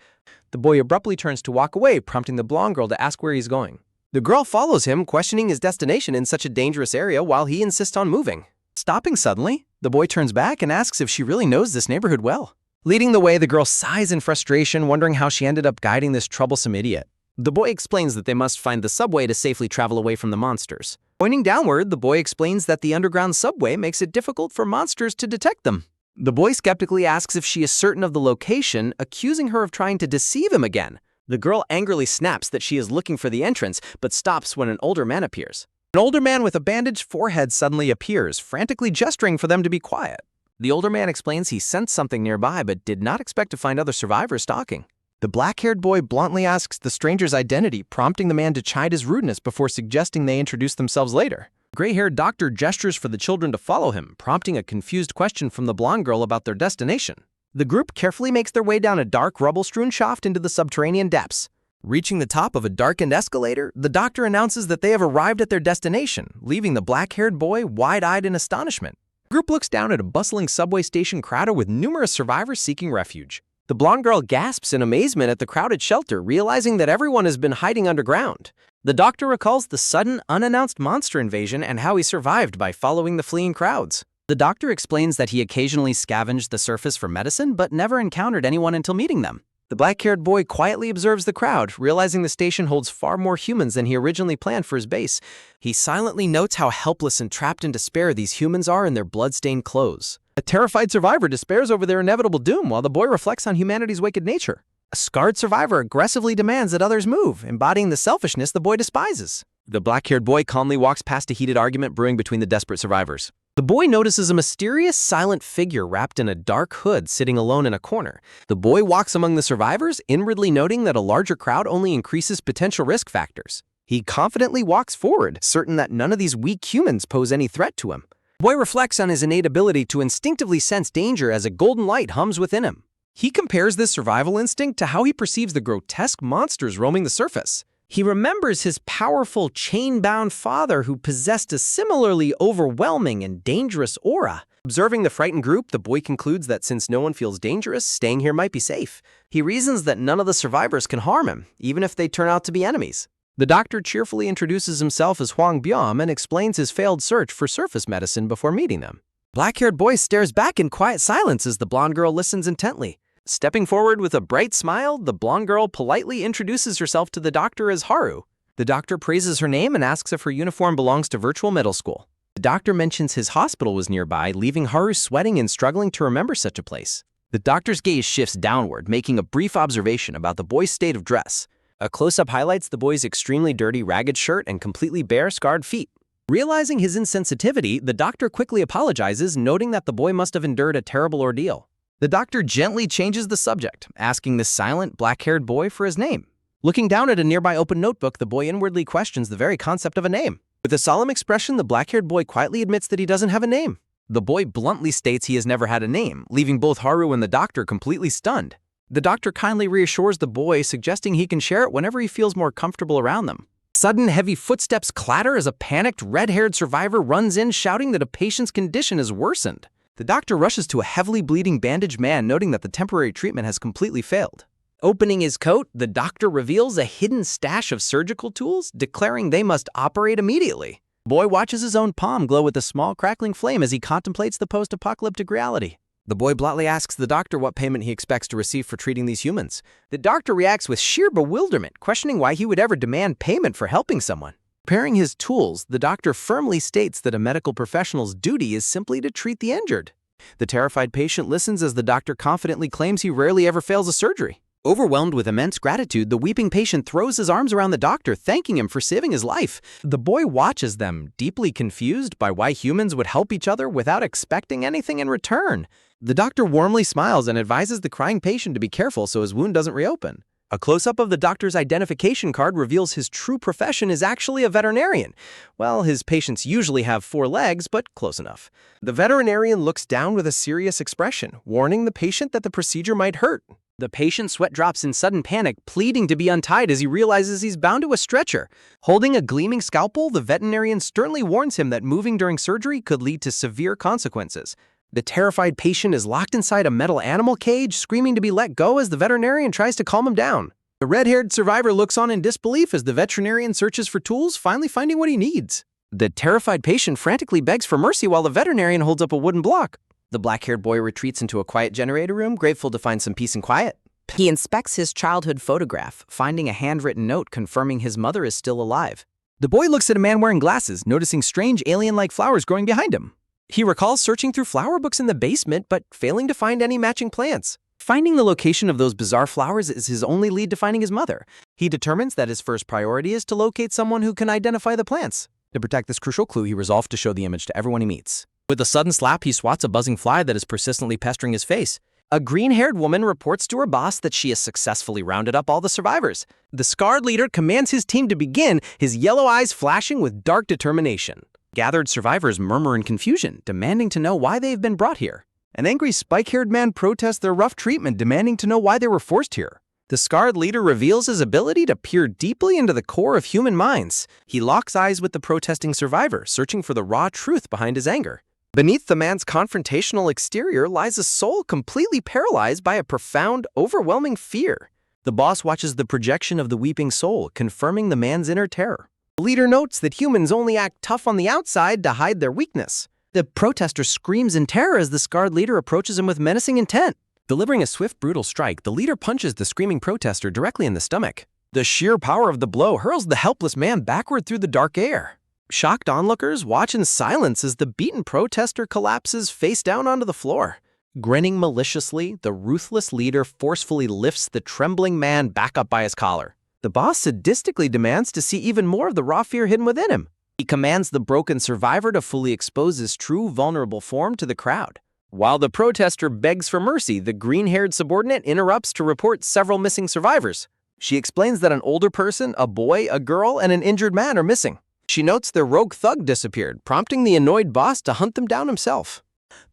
The boy abruptly turns to walk away, prompting the blonde girl to ask where he's going. The girl follows him, questioning his destination in such a dangerous area while he insists on moving. Stopping suddenly, the boy turns back and asks if she really knows this neighborhood well. Leading the way, the girl sighs in frustration, wondering how she ended up guiding this troublesome idiot. The boy explains that they must find the subway to safely travel away from the monsters. Pointing downward, the boy explains that the underground subway makes it difficult for monsters to detect them. The boy skeptically asks if she is certain of the location, accusing her of trying to deceive him again. The girl angrily snaps that she is looking for the entrance, but stops when an older man appears. An older man with a bandaged forehead suddenly appears, frantically gesturing for them to be quiet. The older man explains he sensed something nearby but did not expect to find other survivors stalking. The black-haired boy bluntly asks the stranger's identity, prompting the man to chide his rudeness before suggesting they introduce themselves later. The gray-haired doctor gestures for the children to follow him, prompting a confused question from the blonde girl about their destination. The group carefully makes their way down a dark, rubble-strewn shaft into the subterranean depths. Reaching the top of a darkened escalator, the doctor announces that they have arrived at their destination, leaving the black-haired boy wide-eyed in astonishment. The group looks down at a bustling subway station crowded with numerous survivors seeking refuge. The blonde girl gasps in amazement at the crowded shelter, realizing that everyone has been hiding underground. The doctor recalls the sudden, unannounced monster invasion and how he survived by following the fleeing crowds. The doctor explains that he occasionally scavenged the surface for medicine but never encountered anyone until meeting them. The black-haired boy quietly observes the crowd, realizing the station holds far more humans than he originally planned for his base. He silently notes how helpless and trapped in despair these humans are in their blood-stained clothes. A terrified survivor despairs over their inevitable doom while the boy reflects on humanity's wicked nature. A scarred survivor aggressively demands that others move, embodying the selfishness the boy despises. The black-haired boy calmly walks past a heated argument brewing between the desperate survivors. The boy notices a mysterious, silent figure wrapped in a dark hood sitting alone in a corner. The boy walks among the survivors, inwardly noting that a larger crowd only increases potential risk factors. He confidently walks forward, certain that none of these weak humans pose any threat to him. The boy reflects on his innate ability to instinctively sense danger as a golden light hums within him. He compares this survival instinct to how he perceives the grotesque monsters roaming the surface. He remembers his powerful, chain-bound father who possessed a similarly overwhelming and dangerous aura. Observing the frightened group, the boy concludes that since no one feels dangerous, staying here might be safe. He reasons that none of the survivors can harm him, even if they turn out to be enemies. The doctor cheerfully introduces himself as Huang Biam and explains his failed search for surface medicine before meeting them. Black-haired boy stares back in quiet silence as the blonde girl listens intently. Stepping forward with a bright smile, the blonde girl politely introduces herself to the doctor as Haru. The doctor praises her name and asks if her uniform belongs to Virtual Middle School. The doctor mentions his hospital was nearby, leaving Haru sweating and struggling to remember such a place. The doctor's gaze shifts downward, making a brief observation about the boy's state of dress. A close-up highlights the boy's extremely dirty, ragged shirt and completely bare, scarred feet. Realizing his insensitivity, the doctor quickly apologizes, noting that the boy must have endured a terrible ordeal. The doctor gently changes the subject, asking the silent, black-haired boy for his name. Looking down at a nearby open notebook, the boy inwardly questions the very concept of a name. With a solemn expression, the black-haired boy quietly admits that he doesn't have a name. The boy bluntly states he has never had a name, leaving both Haru and the doctor completely stunned. The doctor kindly reassures the boy, suggesting he can share it whenever he feels more comfortable around them. Sudden, heavy footsteps clatter as a panicked, red-haired survivor runs in, shouting that a patient's condition has worsened. The doctor rushes to a heavily bleeding bandaged man, noting that the temporary treatment has completely failed. Opening his coat, the doctor reveals a hidden stash of surgical tools, declaring they must operate immediately. The boy watches his own palm glow with a small crackling flame as he contemplates the post-apocalyptic reality. The boy bluntly asks the doctor what payment he expects to receive for treating these humans. The doctor reacts with sheer bewilderment, questioning why he would ever demand payment for helping someone. Preparing his tools, the doctor firmly states that a medical professional's duty is simply to treat the injured. The terrified patient listens as the doctor confidently claims he rarely ever fails a surgery. Overwhelmed with immense gratitude, the weeping patient throws his arms around the doctor, thanking him for saving his life. The boy watches them, deeply confused by why humans would help each other without expecting anything in return. The doctor warmly smiles and advises the crying patient to be careful so his wound doesn't reopen. A close-up of the doctor's identification card reveals his true profession is actually a veterinarian. Well, his patients usually have 4 legs, but close enough. The veterinarian looks down with a serious expression, warning the patient that the procedure might hurt. The patient sweat drops in sudden panic, pleading to be untied as he realizes he's bound to a stretcher. Holding a gleaming scalpel, the veterinarian sternly warns him that moving during surgery could lead to severe consequences. The terrified patient is locked inside a metal animal cage, screaming to be let go as the veterinarian tries to calm him down. The red-haired survivor looks on in disbelief as the veterinarian searches for tools, finally finding what he needs. The terrified patient frantically begs for mercy while the veterinarian holds up a wooden block. The black-haired boy retreats into a quiet generator room, grateful to find some peace and quiet. He inspects his childhood photograph, finding a handwritten note confirming his mother is still alive. The boy looks at a man wearing glasses, noticing strange alien-like flowers growing behind him. He recalls searching through flower books in the basement, but failing to find any matching plants. Finding the location of those bizarre flowers is his only lead to finding his mother. He determines that his first priority is to locate someone who can identify the plants. To protect this crucial clue, he resolved to show the image to everyone he meets. With a sudden slap, he swats a buzzing fly that is persistently pestering his face. A green-haired woman reports to her boss that she has successfully rounded up all the survivors. The scarred leader commands his team to begin, his yellow eyes flashing with dark determination. Gathered survivors murmur in confusion, demanding to know why they have been brought here. An angry spike-haired man protests their rough treatment, demanding to know why they were forced here. The scarred leader reveals his ability to peer deeply into the core of human minds. He locks eyes with the protesting survivor, searching for the raw truth behind his anger. Beneath the man's confrontational exterior lies a soul completely paralyzed by a profound, overwhelming fear. The boss watches the projection of the weeping soul, confirming the man's inner terror. The leader notes that humans only act tough on the outside to hide their weakness. The protester screams in terror as the scarred leader approaches him with menacing intent. Delivering a swift, brutal strike, the leader punches the screaming protester directly in the stomach. The sheer power of the blow hurls the helpless man backward through the dark air. Shocked onlookers watch in silence as the beaten protester collapses face down onto the floor. Grinning maliciously, the ruthless leader forcefully lifts the trembling man back up by his collar. The boss sadistically demands to see even more of the raw fear hidden within him. He commands the broken survivor to fully expose his true, vulnerable form to the crowd. While the protester begs for mercy, the green-haired subordinate interrupts to report several missing survivors. She explains that an older person, a boy, a girl, and an injured man are missing. She notes their rogue thug disappeared, prompting the annoyed boss to hunt them down himself.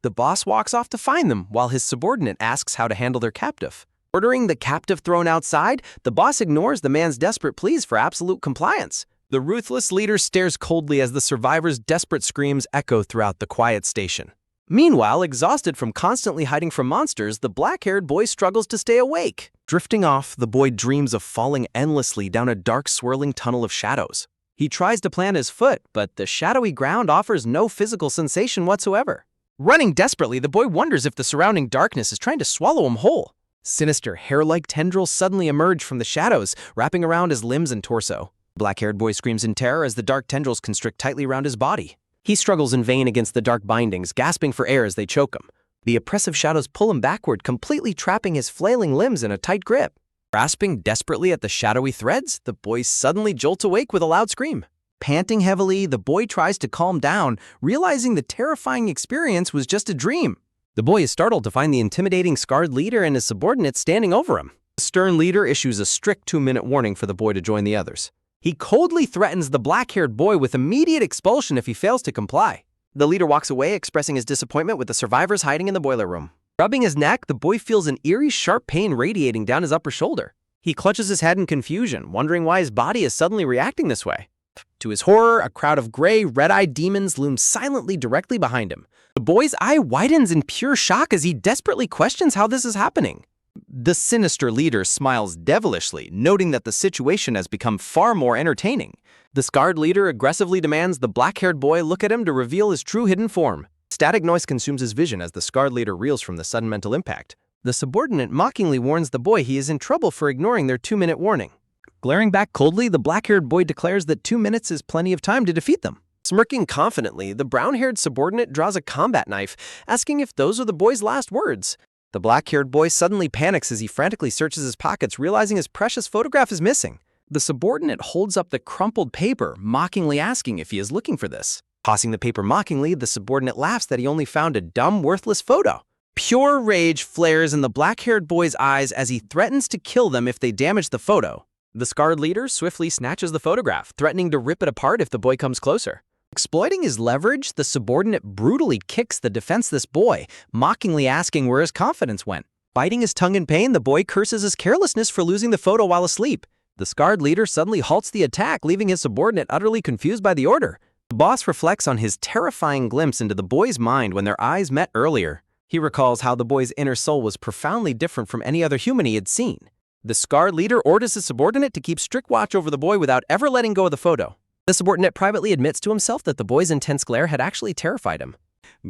The boss walks off to find them, while his subordinate asks how to handle their captive. Ordering the captive thrown outside, the boss ignores the man's desperate pleas for absolute compliance. The ruthless leader stares coldly as the survivors' desperate screams echo throughout the quiet station. Meanwhile, exhausted from constantly hiding from monsters, the black-haired boy struggles to stay awake. Drifting off, the boy dreams of falling endlessly down a dark, swirling tunnel of shadows. He tries to plant his foot, but the shadowy ground offers no physical sensation whatsoever. Running desperately, the boy wonders if the surrounding darkness is trying to swallow him whole. Sinister, hair-like tendrils suddenly emerge from the shadows, wrapping around his limbs and torso. The black-haired boy screams in terror as the dark tendrils constrict tightly around his body. He struggles in vain against the dark bindings, gasping for air as they choke him. The oppressive shadows pull him backward, completely trapping his flailing limbs in a tight grip. Grasping desperately at the shadowy threads, the boy suddenly jolts awake with a loud scream. Panting heavily, the boy tries to calm down, realizing the terrifying experience was just a dream. The boy is startled to find the intimidating scarred leader and his subordinates standing over him. The stern leader issues a strict 2-minute warning for the boy to join the others. He coldly threatens the black-haired boy with immediate expulsion if he fails to comply. The leader walks away, expressing his disappointment with the survivors hiding in the boiler room. Rubbing his neck, the boy feels an eerie, sharp pain radiating down his upper shoulder. He clutches his head in confusion, wondering why his body is suddenly reacting this way. To his horror, a crowd of gray, red-eyed demons looms silently directly behind him. The boy's eye widens in pure shock as he desperately questions how this is happening. The sinister leader smiles devilishly, noting that the situation has become far more entertaining. The scarred leader aggressively demands the black-haired boy look at him to reveal his true hidden form. Static noise consumes his vision as the scarred leader reels from the sudden mental impact. The subordinate mockingly warns the boy he is in trouble for ignoring their 2-minute warning. Glaring back coldly, the black-haired boy declares that 2 minutes is plenty of time to defeat them. Smirking confidently, the brown-haired subordinate draws a combat knife, asking if those are the boy's last words. The black-haired boy suddenly panics as he frantically searches his pockets, realizing his precious photograph is missing. The subordinate holds up the crumpled paper, mockingly asking if he is looking for this. Tossing the paper mockingly, the subordinate laughs that he only found a dumb, worthless photo. Pure rage flares in the black-haired boy's eyes as he threatens to kill them if they damage the photo. The scarred leader swiftly snatches the photograph, threatening to rip it apart if the boy comes closer. Exploiting his leverage, the subordinate brutally kicks the defenseless boy, mockingly asking where his confidence went. Biting his tongue in pain, the boy curses his carelessness for losing the photo while asleep. The scarred leader suddenly halts the attack, leaving his subordinate utterly confused by the order. The boss reflects on his terrifying glimpse into the boy's mind when their eyes met earlier. He recalls how the boy's inner soul was profoundly different from any other human he had seen. The scarred leader orders his subordinate to keep strict watch over the boy without ever letting go of the photo. The subordinate privately admits to himself that the boy's intense glare had actually terrified him.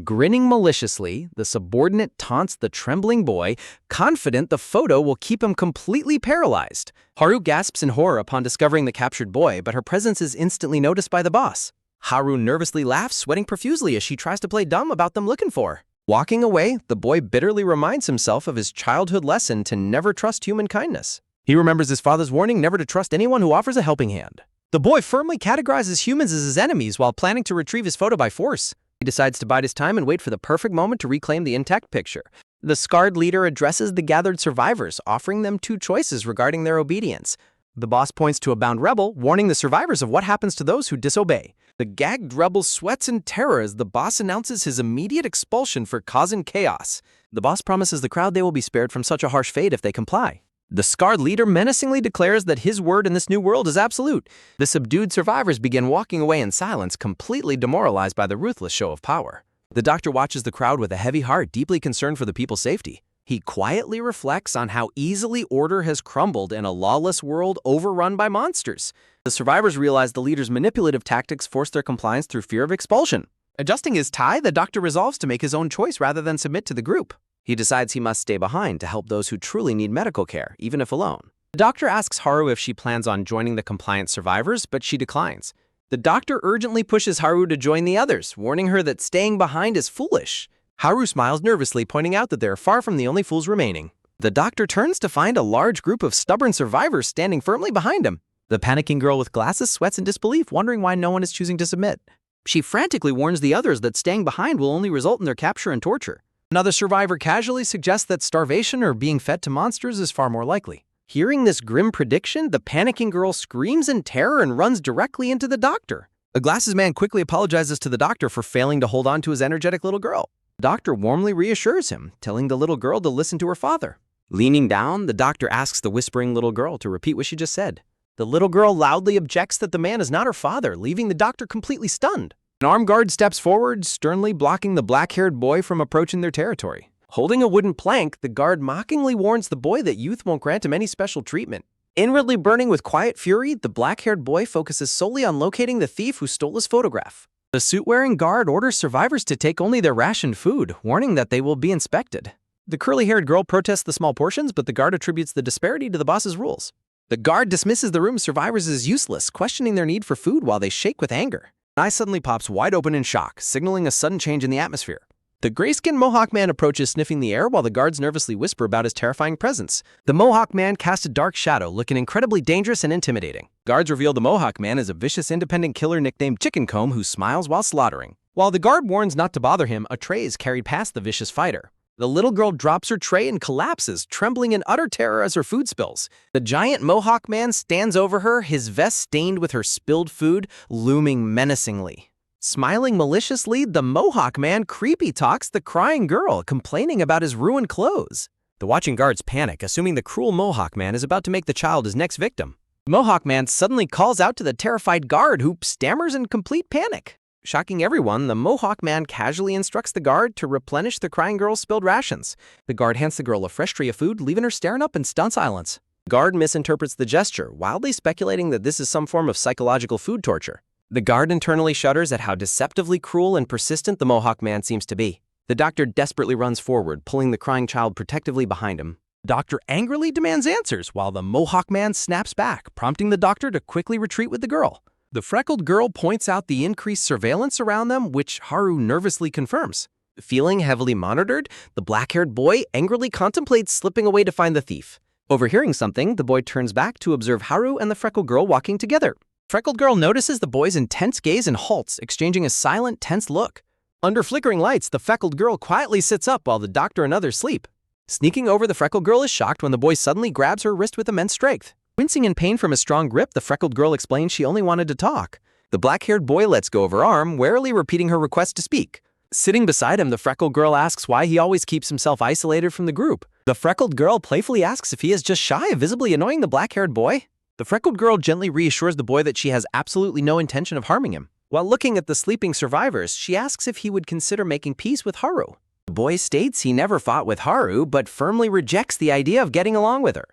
Grinning maliciously, the subordinate taunts the trembling boy, confident the photo will keep him completely paralyzed. Haru gasps in horror upon discovering the captured boy, but her presence is instantly noticed by the boss. Haru nervously laughs, sweating profusely as she tries to play dumb about them looking for her. Walking away, the boy bitterly reminds himself of his childhood lesson to never trust human kindness. He remembers his father's warning never to trust anyone who offers a helping hand. The boy firmly categorizes humans as his enemies while planning to retrieve his photo by force. He decides to bide his time and wait for the perfect moment to reclaim the intact picture. The scarred leader addresses the gathered survivors, offering them two choices regarding their obedience. The boss points to a bound rebel, warning the survivors of what happens to those who disobey. The gagged rebel sweats in terror as the boss announces his immediate expulsion for causing chaos. The boss promises the crowd they will be spared from such a harsh fate if they comply. The scarred leader menacingly declares that his word in this new world is absolute. The subdued survivors begin walking away in silence, completely demoralized by the ruthless show of power. The doctor watches the crowd with a heavy heart, deeply concerned for the people's safety. He quietly reflects on how easily order has crumbled in a lawless world overrun by monsters. The survivors realize the leader's manipulative tactics force their compliance through fear of expulsion. Adjusting his tie, the doctor resolves to make his own choice rather than submit to the group. He decides he must stay behind to help those who truly need medical care, even if alone. The doctor asks Haru if she plans on joining the compliant survivors, but she declines. The doctor urgently pushes Haru to join the others, warning her that staying behind is foolish. Haru smiles nervously, pointing out that they are far from the only fools remaining. The doctor turns to find a large group of stubborn survivors standing firmly behind him. The panicking girl with glasses sweats in disbelief, wondering why no one is choosing to submit. She frantically warns the others that staying behind will only result in their capture and torture. Another survivor casually suggests that starvation or being fed to monsters is far more likely. Hearing this grim prediction, the panicking girl screams in terror and runs directly into the doctor. The glasses man quickly apologizes to the doctor for failing to hold on to his energetic little girl. The doctor warmly reassures him, telling the little girl to listen to her father. Leaning down, the doctor asks the whispering little girl to repeat what she just said. The little girl loudly objects that the man is not her father, leaving the doctor completely stunned. An armed guard steps forward, sternly blocking the black-haired boy from approaching their territory. Holding a wooden plank, the guard mockingly warns the boy that youth won't grant him any special treatment. Inwardly burning with quiet fury, the black-haired boy focuses solely on locating the thief who stole his photograph. The suit-wearing guard orders survivors to take only their rationed food, warning that they will be inspected. The curly-haired girl protests the small portions, but the guard attributes the disparity to the boss's rules. The guard dismisses the room's survivors as useless, questioning their need for food while they shake with anger. An eye suddenly pops wide open in shock, signaling a sudden change in the atmosphere. The gray-skinned Mohawk man approaches, sniffing the air while the guards nervously whisper about his terrifying presence. The Mohawk man casts a dark shadow, looking incredibly dangerous and intimidating. Guards reveal the Mohawk man is a vicious independent killer nicknamed Chicken Comb who smiles while slaughtering. While the guard warns not to bother him, a tray is carried past the vicious fighter. The little girl drops her tray and collapses, trembling in utter terror as her food spills. The giant Mohawk man stands over her, his vest stained with her spilled food, looming menacingly. Smiling maliciously, the Mohawk man creepy talks the crying girl, complaining about his ruined clothes. The watching guards panic, assuming the cruel Mohawk man is about to make the child his next victim. The Mohawk man suddenly calls out to the terrified guard, who stammers in complete panic. Shocking everyone, the Mohawk man casually instructs the guard to replenish the crying girl's spilled rations. The guard hands the girl a fresh tray of food, leaving her staring up in stunned silence. The guard misinterprets the gesture, wildly speculating that this is some form of psychological food torture. The guard internally shudders at how deceptively cruel and persistent the Mohawk man seems to be. The doctor desperately runs forward, pulling the crying child protectively behind him. The doctor angrily demands answers, while the Mohawk man snaps back, prompting the doctor to quickly retreat with the girl. The freckled girl points out the increased surveillance around them, which Haru nervously confirms. Feeling heavily monitored, the black-haired boy angrily contemplates slipping away to find the thief. Overhearing something, the boy turns back to observe Haru and the freckled girl walking together. Freckled girl notices the boy's intense gaze and halts, exchanging a silent, tense look. Under flickering lights, the freckled girl quietly sits up while the doctor and others sleep. Sneaking over, the freckled girl is shocked when the boy suddenly grabs her wrist with immense strength. Wincing in pain from a strong grip, the freckled girl explains she only wanted to talk. The black-haired boy lets go of her arm, warily repeating her request to speak. Sitting beside him, the freckled girl asks why he always keeps himself isolated from the group. The freckled girl playfully asks if he is just shy, visibly annoying the black-haired boy. The freckled girl gently reassures the boy that she has absolutely no intention of harming him. While looking at the sleeping survivors, she asks if he would consider making peace with Haru. The boy states he never fought with Haru, but firmly rejects the idea of getting along with her.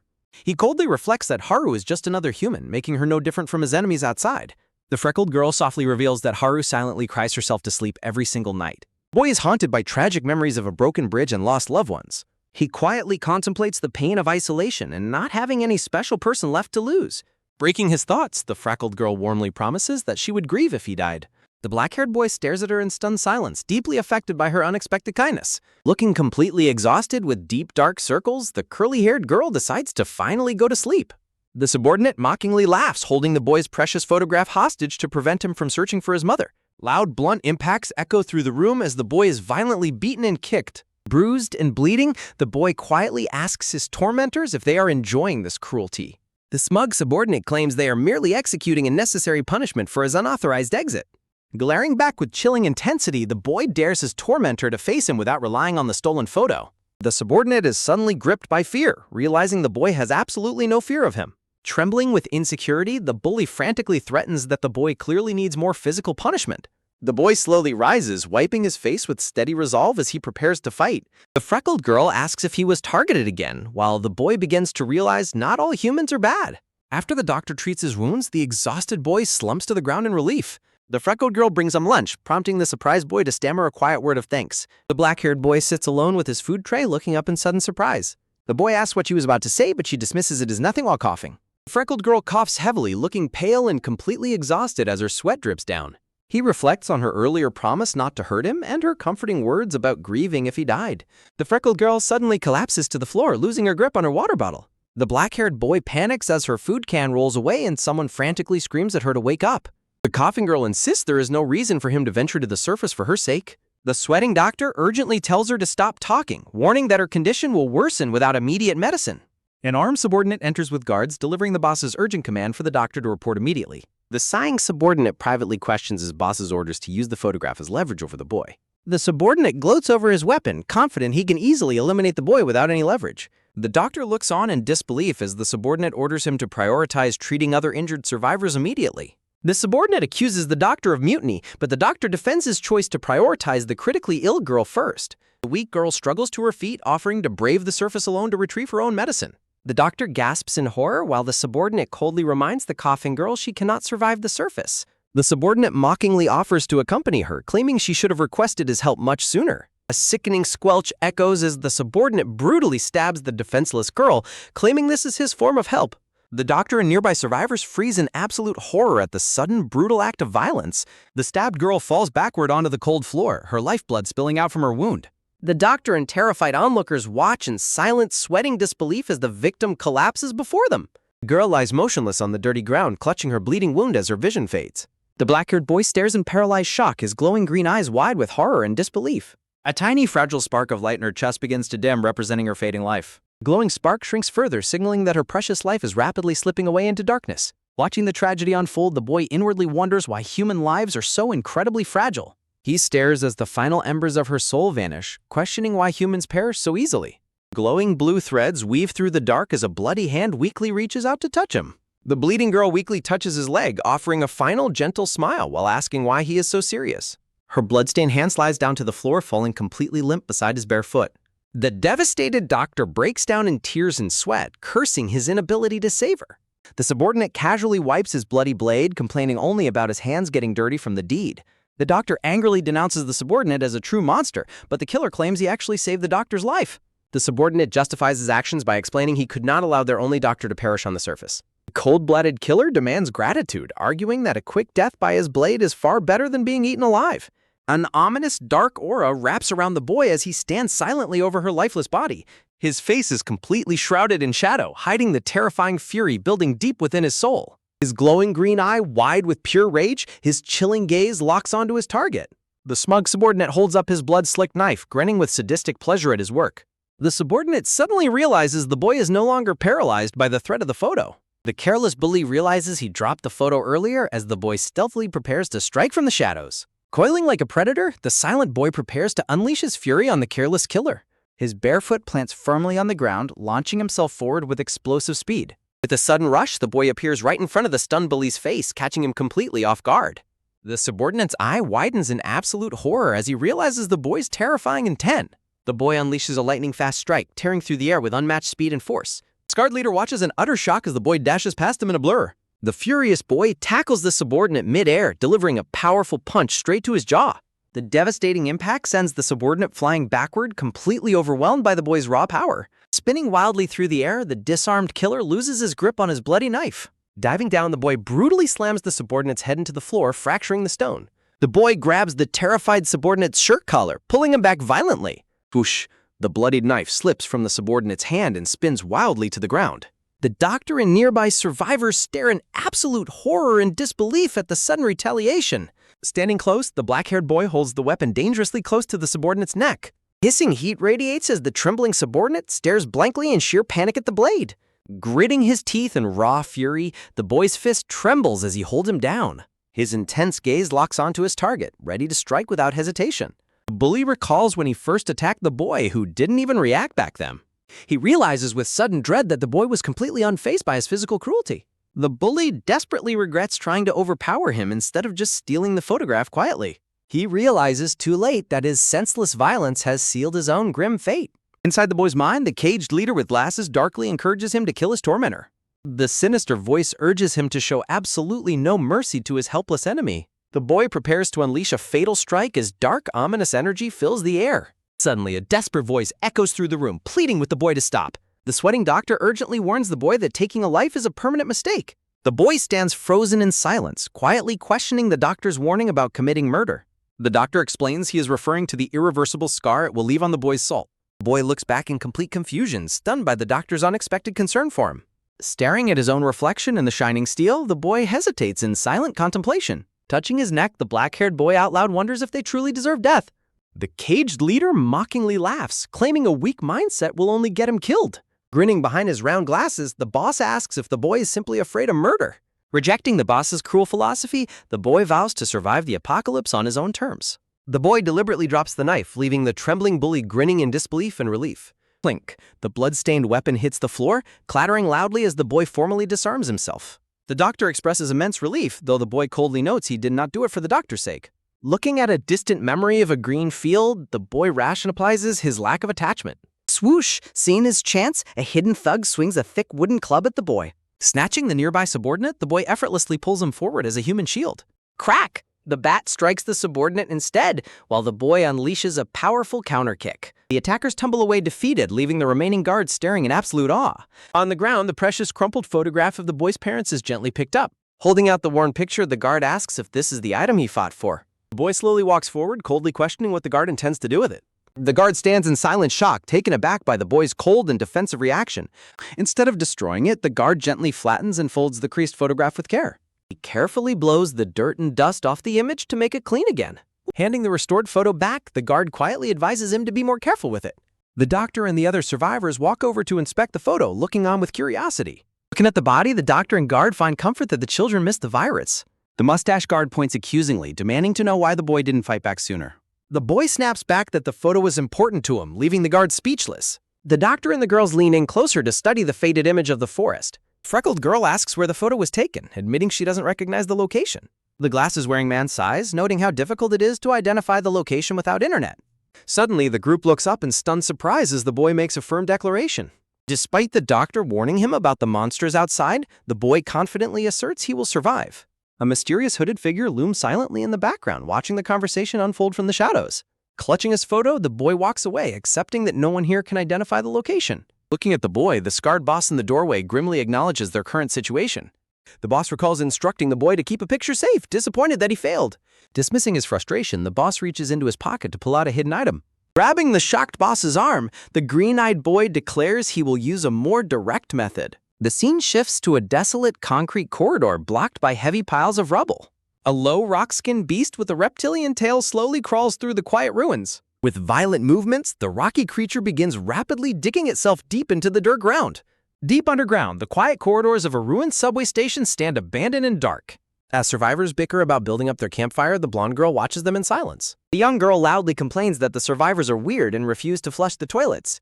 He coldly reflects that Haru is just another human, making her no different from his enemies outside. The freckled girl softly reveals that Haru silently cries herself to sleep every single night. The boy is haunted by tragic memories of a broken bridge and lost loved ones. He quietly contemplates the pain of isolation and not having any special person left to lose. Breaking his thoughts, the freckled girl warmly promises that she would grieve if he died. The black-haired boy stares at her in stunned silence, deeply affected by her unexpected kindness. Looking completely exhausted with deep dark circles, the curly-haired girl decides to finally go to sleep. The subordinate mockingly laughs, holding the boy's precious photograph hostage to prevent him from searching for his mother. Loud, blunt impacts echo through the room as the boy is violently beaten and kicked. Bruised and bleeding, the boy quietly asks his tormentors if they are enjoying this cruelty. The smug subordinate claims they are merely executing a necessary punishment for his unauthorized exit. Glaring back with chilling intensity, the boy dares his tormentor to face him without relying on the stolen photo. The subordinate is suddenly gripped by fear, realizing the boy has absolutely no fear of him. Trembling with insecurity, the bully frantically threatens that the boy clearly needs more physical punishment. The boy slowly rises, wiping his face with steady resolve as he prepares to fight. The freckled girl asks if he was targeted again, while the boy begins to realize not all humans are bad. After the doctor treats his wounds, the exhausted boy slumps to the ground in relief. The freckled girl brings him lunch, prompting the surprised boy to stammer a quiet word of thanks. The black-haired boy sits alone with his food tray, looking up in sudden surprise. The boy asks what she was about to say, but she dismisses it as nothing while coughing. The freckled girl coughs heavily, looking pale and completely exhausted as her sweat drips down. He reflects on her earlier promise not to hurt him and her comforting words about grieving if he died. The freckled girl suddenly collapses to the floor, losing her grip on her water bottle. The black-haired boy panics as her food can rolls away and someone frantically screams at her to wake up. The coughing girl insists there is no reason for him to venture to the surface for her sake. The sweating doctor urgently tells her to stop talking, warning that her condition will worsen without immediate medicine. An armed subordinate enters with guards, delivering the boss's urgent command for the doctor to report immediately. The sighing subordinate privately questions his boss's orders to use the photograph as leverage over the boy. The subordinate gloats over his weapon, confident he can easily eliminate the boy without any leverage. The doctor looks on in disbelief as the subordinate orders him to prioritize treating other injured survivors immediately. The subordinate accuses the doctor of mutiny, but the doctor defends his choice to prioritize the critically ill girl first. The weak girl struggles to her feet, offering to brave the surface alone to retrieve her own medicine. The doctor gasps in horror while the subordinate coldly reminds the coughing girl she cannot survive the surface. The subordinate mockingly offers to accompany her, claiming she should have requested his help much sooner. A sickening squelch echoes as the subordinate brutally stabs the defenseless girl, claiming this is his form of help. The doctor and nearby survivors freeze in absolute horror at the sudden, brutal act of violence. The stabbed girl falls backward onto the cold floor, her lifeblood spilling out from her wound. The doctor and terrified onlookers watch in silent, sweating disbelief as the victim collapses before them. The girl lies motionless on the dirty ground, clutching her bleeding wound as her vision fades. The black-haired boy stares in paralyzed shock, his glowing green eyes wide with horror and disbelief. A tiny, fragile spark of light in her chest begins to dim, representing her fading life. The glowing spark shrinks further, signaling that her precious life is rapidly slipping away into darkness. Watching the tragedy unfold, the boy inwardly wonders why human lives are so incredibly fragile. He stares as the final embers of her soul vanish, questioning why humans perish so easily. Glowing blue threads weave through the dark as a bloody hand weakly reaches out to touch him. The bleeding girl weakly touches his leg, offering a final gentle smile while asking why he is so serious. Her bloodstained hand slides down to the floor, falling completely limp beside his bare foot. The devastated doctor breaks down in tears and sweat, cursing his inability to save her. The subordinate casually wipes his bloody blade, complaining only about his hands getting dirty from the deed. The doctor angrily denounces the subordinate as a true monster, but the killer claims he actually saved the doctor's life. The subordinate justifies his actions by explaining he could not allow their only doctor to perish on the surface. The cold-blooded killer demands gratitude, arguing that a quick death by his blade is far better than being eaten alive. An ominous, dark aura wraps around the boy as he stands silently over her lifeless body. His face is completely shrouded in shadow, hiding the terrifying fury building deep within his soul. His glowing green eye, wide with pure rage, his chilling gaze locks onto his target. The smug subordinate holds up his blood-slicked knife, grinning with sadistic pleasure at his work. The subordinate suddenly realizes the boy is no longer paralyzed by the threat of the photo. The careless bully realizes he dropped the photo earlier as the boy stealthily prepares to strike from the shadows. Coiling like a predator, the silent boy prepares to unleash his fury on the careless killer. His bare foot plants firmly on the ground, launching himself forward with explosive speed. With a sudden rush, the boy appears right in front of the stunned bully's face, catching him completely off guard. The subordinate's eye widens in absolute horror as he realizes the boy's terrifying intent. The boy unleashes a lightning-fast strike, tearing through the air with unmatched speed and force. The scarred leader watches in utter shock as the boy dashes past him in a blur. The furious boy tackles the subordinate mid-air, delivering a powerful punch straight to his jaw. The devastating impact sends the subordinate flying backward, completely overwhelmed by the boy's raw power. Spinning wildly through the air, the disarmed killer loses his grip on his bloody knife. Diving down, the boy brutally slams the subordinate's head into the floor, fracturing the stone. The boy grabs the terrified subordinate's shirt collar, pulling him back violently. Whoosh! The bloodied knife slips from the subordinate's hand and spins wildly to the ground. The doctor and nearby survivors stare in absolute horror and disbelief at the sudden retaliation. Standing close, the black-haired boy holds the weapon dangerously close to the subordinate's neck. Hissing heat radiates as the trembling subordinate stares blankly in sheer panic at the blade. Gritting his teeth in raw fury, the boy's fist trembles as he holds him down. His intense gaze locks onto his target, ready to strike without hesitation. The bully recalls when he first attacked the boy, who didn't even react back then. He realizes with sudden dread that the boy was completely unfazed by his physical cruelty. The bully desperately regrets trying to overpower him instead of just stealing the photograph quietly. He realizes too late that his senseless violence has sealed his own grim fate. Inside the boy's mind, the caged leader with glasses darkly encourages him to kill his tormentor. The sinister voice urges him to show absolutely no mercy to his helpless enemy. The boy prepares to unleash a fatal strike as dark, ominous energy fills the air. Suddenly, a desperate voice echoes through the room, pleading with the boy to stop. The sweating doctor urgently warns the boy that taking a life is a permanent mistake. The boy stands frozen in silence, quietly questioning the doctor's warning about committing murder. The doctor explains he is referring to the irreversible scar it will leave on the boy's soul. The boy looks back in complete confusion, stunned by the doctor's unexpected concern for him. Staring at his own reflection in the shining steel, the boy hesitates in silent contemplation. Touching his neck, the black-haired boy out loud wonders if they truly deserve death. The caged leader mockingly laughs, claiming a weak mindset will only get him killed. Grinning behind his round glasses, the boss asks if the boy is simply afraid of murder. Rejecting the boss's cruel philosophy, the boy vows to survive the apocalypse on his own terms. The boy deliberately drops the knife, leaving the trembling bully grinning in disbelief and relief. Clink. The blood-stained weapon hits the floor, clattering loudly as the boy formally disarms himself. The doctor expresses immense relief, though the boy coldly notes he did not do it for the doctor's sake. Looking at a distant memory of a green field, the boy rationalizes his lack of attachment. Swoosh! Seeing his chance, a hidden thug swings a thick wooden club at the boy. Snatching the nearby subordinate, the boy effortlessly pulls him forward as a human shield. Crack! The bat strikes the subordinate instead, while the boy unleashes a powerful counterkick. The attackers tumble away defeated, leaving the remaining guards staring in absolute awe. On the ground, the precious crumpled photograph of the boy's parents is gently picked up. Holding out the worn picture, the guard asks if this is the item he fought for. The boy slowly walks forward, coldly questioning what the guard intends to do with it. The guard stands in silent shock, taken aback by the boy's cold and defensive reaction. Instead of destroying it, the guard gently flattens and folds the creased photograph with care. He carefully blows the dirt and dust off the image to make it clean again. Handing the restored photo back, the guard quietly advises him to be more careful with it. The doctor and the other survivors walk over to inspect the photo, looking on with curiosity. Looking at the body, the doctor and guard find comfort that the children missed the virus. The mustache guard points accusingly, demanding to know why the boy didn't fight back sooner. The boy snaps back that the photo was important to him, leaving the guard speechless. The doctor and the girls lean in closer to study the faded image of the forest. Freckled girl asks where the photo was taken, admitting she doesn't recognize the location. The glasses-wearing man sighs, noting how difficult it is to identify the location without internet. Suddenly, the group looks up in stunned surprise as the boy makes a firm declaration. Despite the doctor warning him about the monsters outside, the boy confidently asserts he will survive. A mysterious hooded figure looms silently in the background, watching the conversation unfold from the shadows. Clutching his photo, the boy walks away, accepting that no one here can identify the location. Looking at the boy, the scarred boss in the doorway grimly acknowledges their current situation. The boss recalls instructing the boy to keep a picture safe, disappointed that he failed. Dismissing his frustration, the boss reaches into his pocket to pull out a hidden item. Grabbing the shocked boss's arm, the green-eyed boy declares he will use a more direct method. The scene shifts to a desolate concrete corridor blocked by heavy piles of rubble. A low rock-skinned beast with a reptilian tail slowly crawls through the quiet ruins. With violent movements, the rocky creature begins rapidly digging itself deep into the dirt ground. Deep underground, the quiet corridors of a ruined subway station stand abandoned and dark. As survivors bicker about building up their campfire, the blonde girl watches them in silence. The young girl loudly complains that the survivors are weird and refuse to flush the toilets.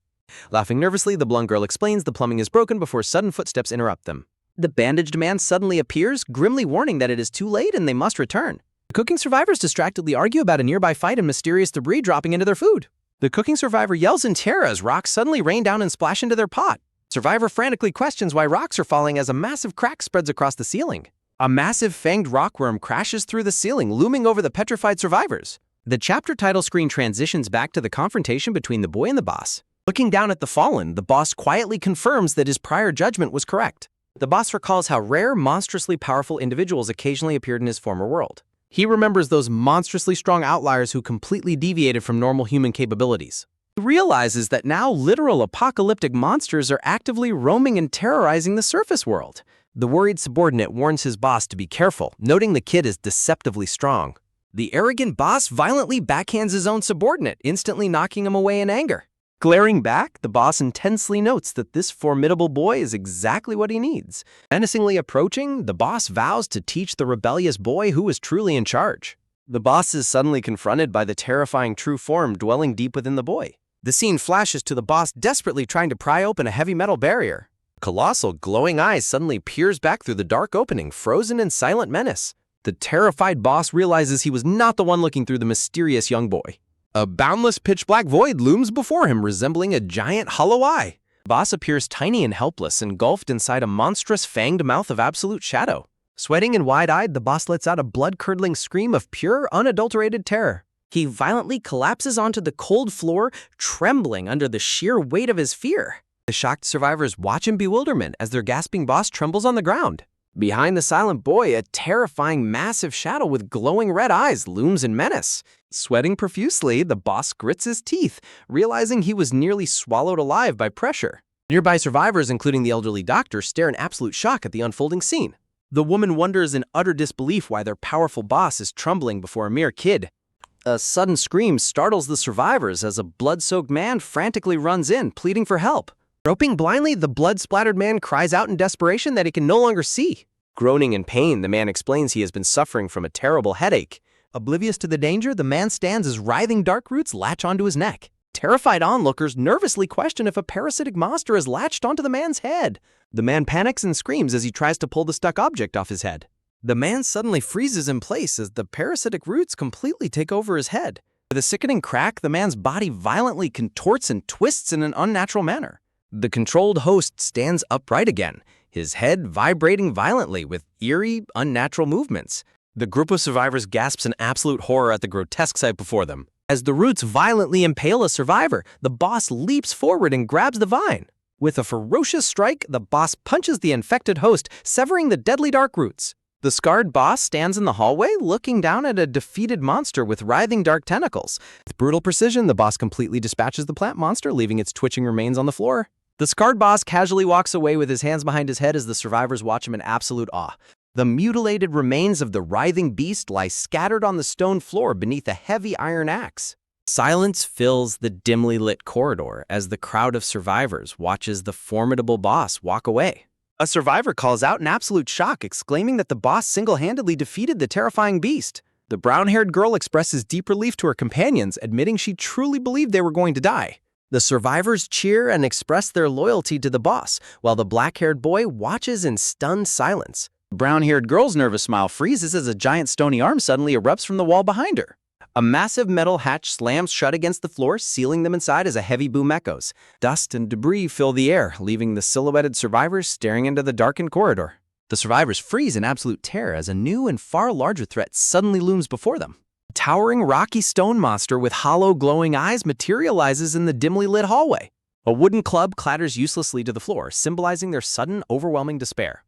Laughing nervously, the blonde girl explains the plumbing is broken before sudden footsteps interrupt them. The bandaged man suddenly appears, grimly warning that it is too late and they must return. The cooking survivors distractedly argue about a nearby fight and mysterious debris dropping into their food. The cooking survivor yells in terror as rocks suddenly rain down and splash into their pot. Survivor frantically questions why rocks are falling as a massive crack spreads across the ceiling. A massive fanged rockworm crashes through the ceiling, looming over the petrified survivors. The chapter title screen transitions back to the confrontation between the boy and the boss. Looking down at the fallen, the boss quietly confirms that his prior judgment was correct. The boss recalls how rare, monstrously powerful individuals occasionally appeared in his former world. He remembers those monstrously strong outliers who completely deviated from normal human capabilities. He realizes that now literal apocalyptic monsters are actively roaming and terrorizing the surface world. The worried subordinate warns his boss to be careful, noting the kid is deceptively strong. The arrogant boss violently backhands his own subordinate, instantly knocking him away in anger. Glaring back, the boss intensely notes that this formidable boy is exactly what he needs. Menacingly approaching, the boss vows to teach the rebellious boy who is truly in charge. The boss is suddenly confronted by the terrifying true form dwelling deep within the boy. The scene flashes to the boss desperately trying to pry open a heavy metal barrier. Colossal, glowing eyes suddenly peers back through the dark opening, frozen in silent menace. The terrified boss realizes he was not the one looking through the mysterious young boy. A boundless pitch-black void looms before him, resembling a giant hollow eye. The boss appears tiny and helpless, engulfed inside a monstrous fanged mouth of absolute shadow. Sweating and wide-eyed, the boss lets out a blood-curdling scream of pure, unadulterated terror. He violently collapses onto the cold floor, trembling under the sheer weight of his fear. The shocked survivors watch in bewilderment as their gasping boss trembles on the ground. Behind the silent boy, a terrifying massive shadow with glowing red eyes looms in menace. Sweating profusely, the boss grits his teeth, realizing he was nearly swallowed alive by pressure. Nearby survivors, including the elderly doctor, stare in absolute shock at the unfolding scene. The woman wonders in utter disbelief why their powerful boss is trembling before a mere kid. A sudden scream startles the survivors as a blood-soaked man frantically runs in, pleading for help. Groping blindly, the blood-splattered man cries out in desperation that he can no longer see. Groaning in pain, the man explains he has been suffering from a terrible headache. Oblivious to the danger, the man stands as writhing dark roots latch onto his neck. Terrified onlookers nervously question if a parasitic monster has latched onto the man's head. The man panics and screams as he tries to pull the stuck object off his head. The man suddenly freezes in place as the parasitic roots completely take over his head. With a sickening crack, the man's body violently contorts and twists in an unnatural manner. The controlled host stands upright again, his head vibrating violently with eerie, unnatural movements. The group of survivors gasps in absolute horror at the grotesque sight before them. As the roots violently impale a survivor, the boss leaps forward and grabs the vine. With a ferocious strike, the boss punches the infected host, severing the deadly dark roots. The scarred boss stands in the hallway, looking down at a defeated monster with writhing dark tentacles. With brutal precision, the boss completely dispatches the plant monster, leaving its twitching remains on the floor. The scarred boss casually walks away with his hands behind his head as the survivors watch him in absolute awe. The mutilated remains of the writhing beast lie scattered on the stone floor beneath a heavy iron axe. Silence fills the dimly lit corridor as the crowd of survivors watches the formidable boss walk away. A survivor calls out in absolute shock, exclaiming that the boss single-handedly defeated the terrifying beast. The brown-haired girl expresses deep relief to her companions, admitting she truly believed they were going to die. The survivors cheer and express their loyalty to the boss, while the black-haired boy watches in stunned silence. The brown-haired girl's nervous smile freezes as a giant stony arm suddenly erupts from the wall behind her. A massive metal hatch slams shut against the floor, sealing them inside as a heavy boom echoes. Dust and debris fill the air, leaving the silhouetted survivors staring into the darkened corridor. The survivors freeze in absolute terror as a new and far larger threat suddenly looms before them. A towering rocky stone monster with hollow glowing eyes materializes in the dimly lit hallway. A wooden club clatters uselessly to the floor, symbolizing their sudden, overwhelming despair.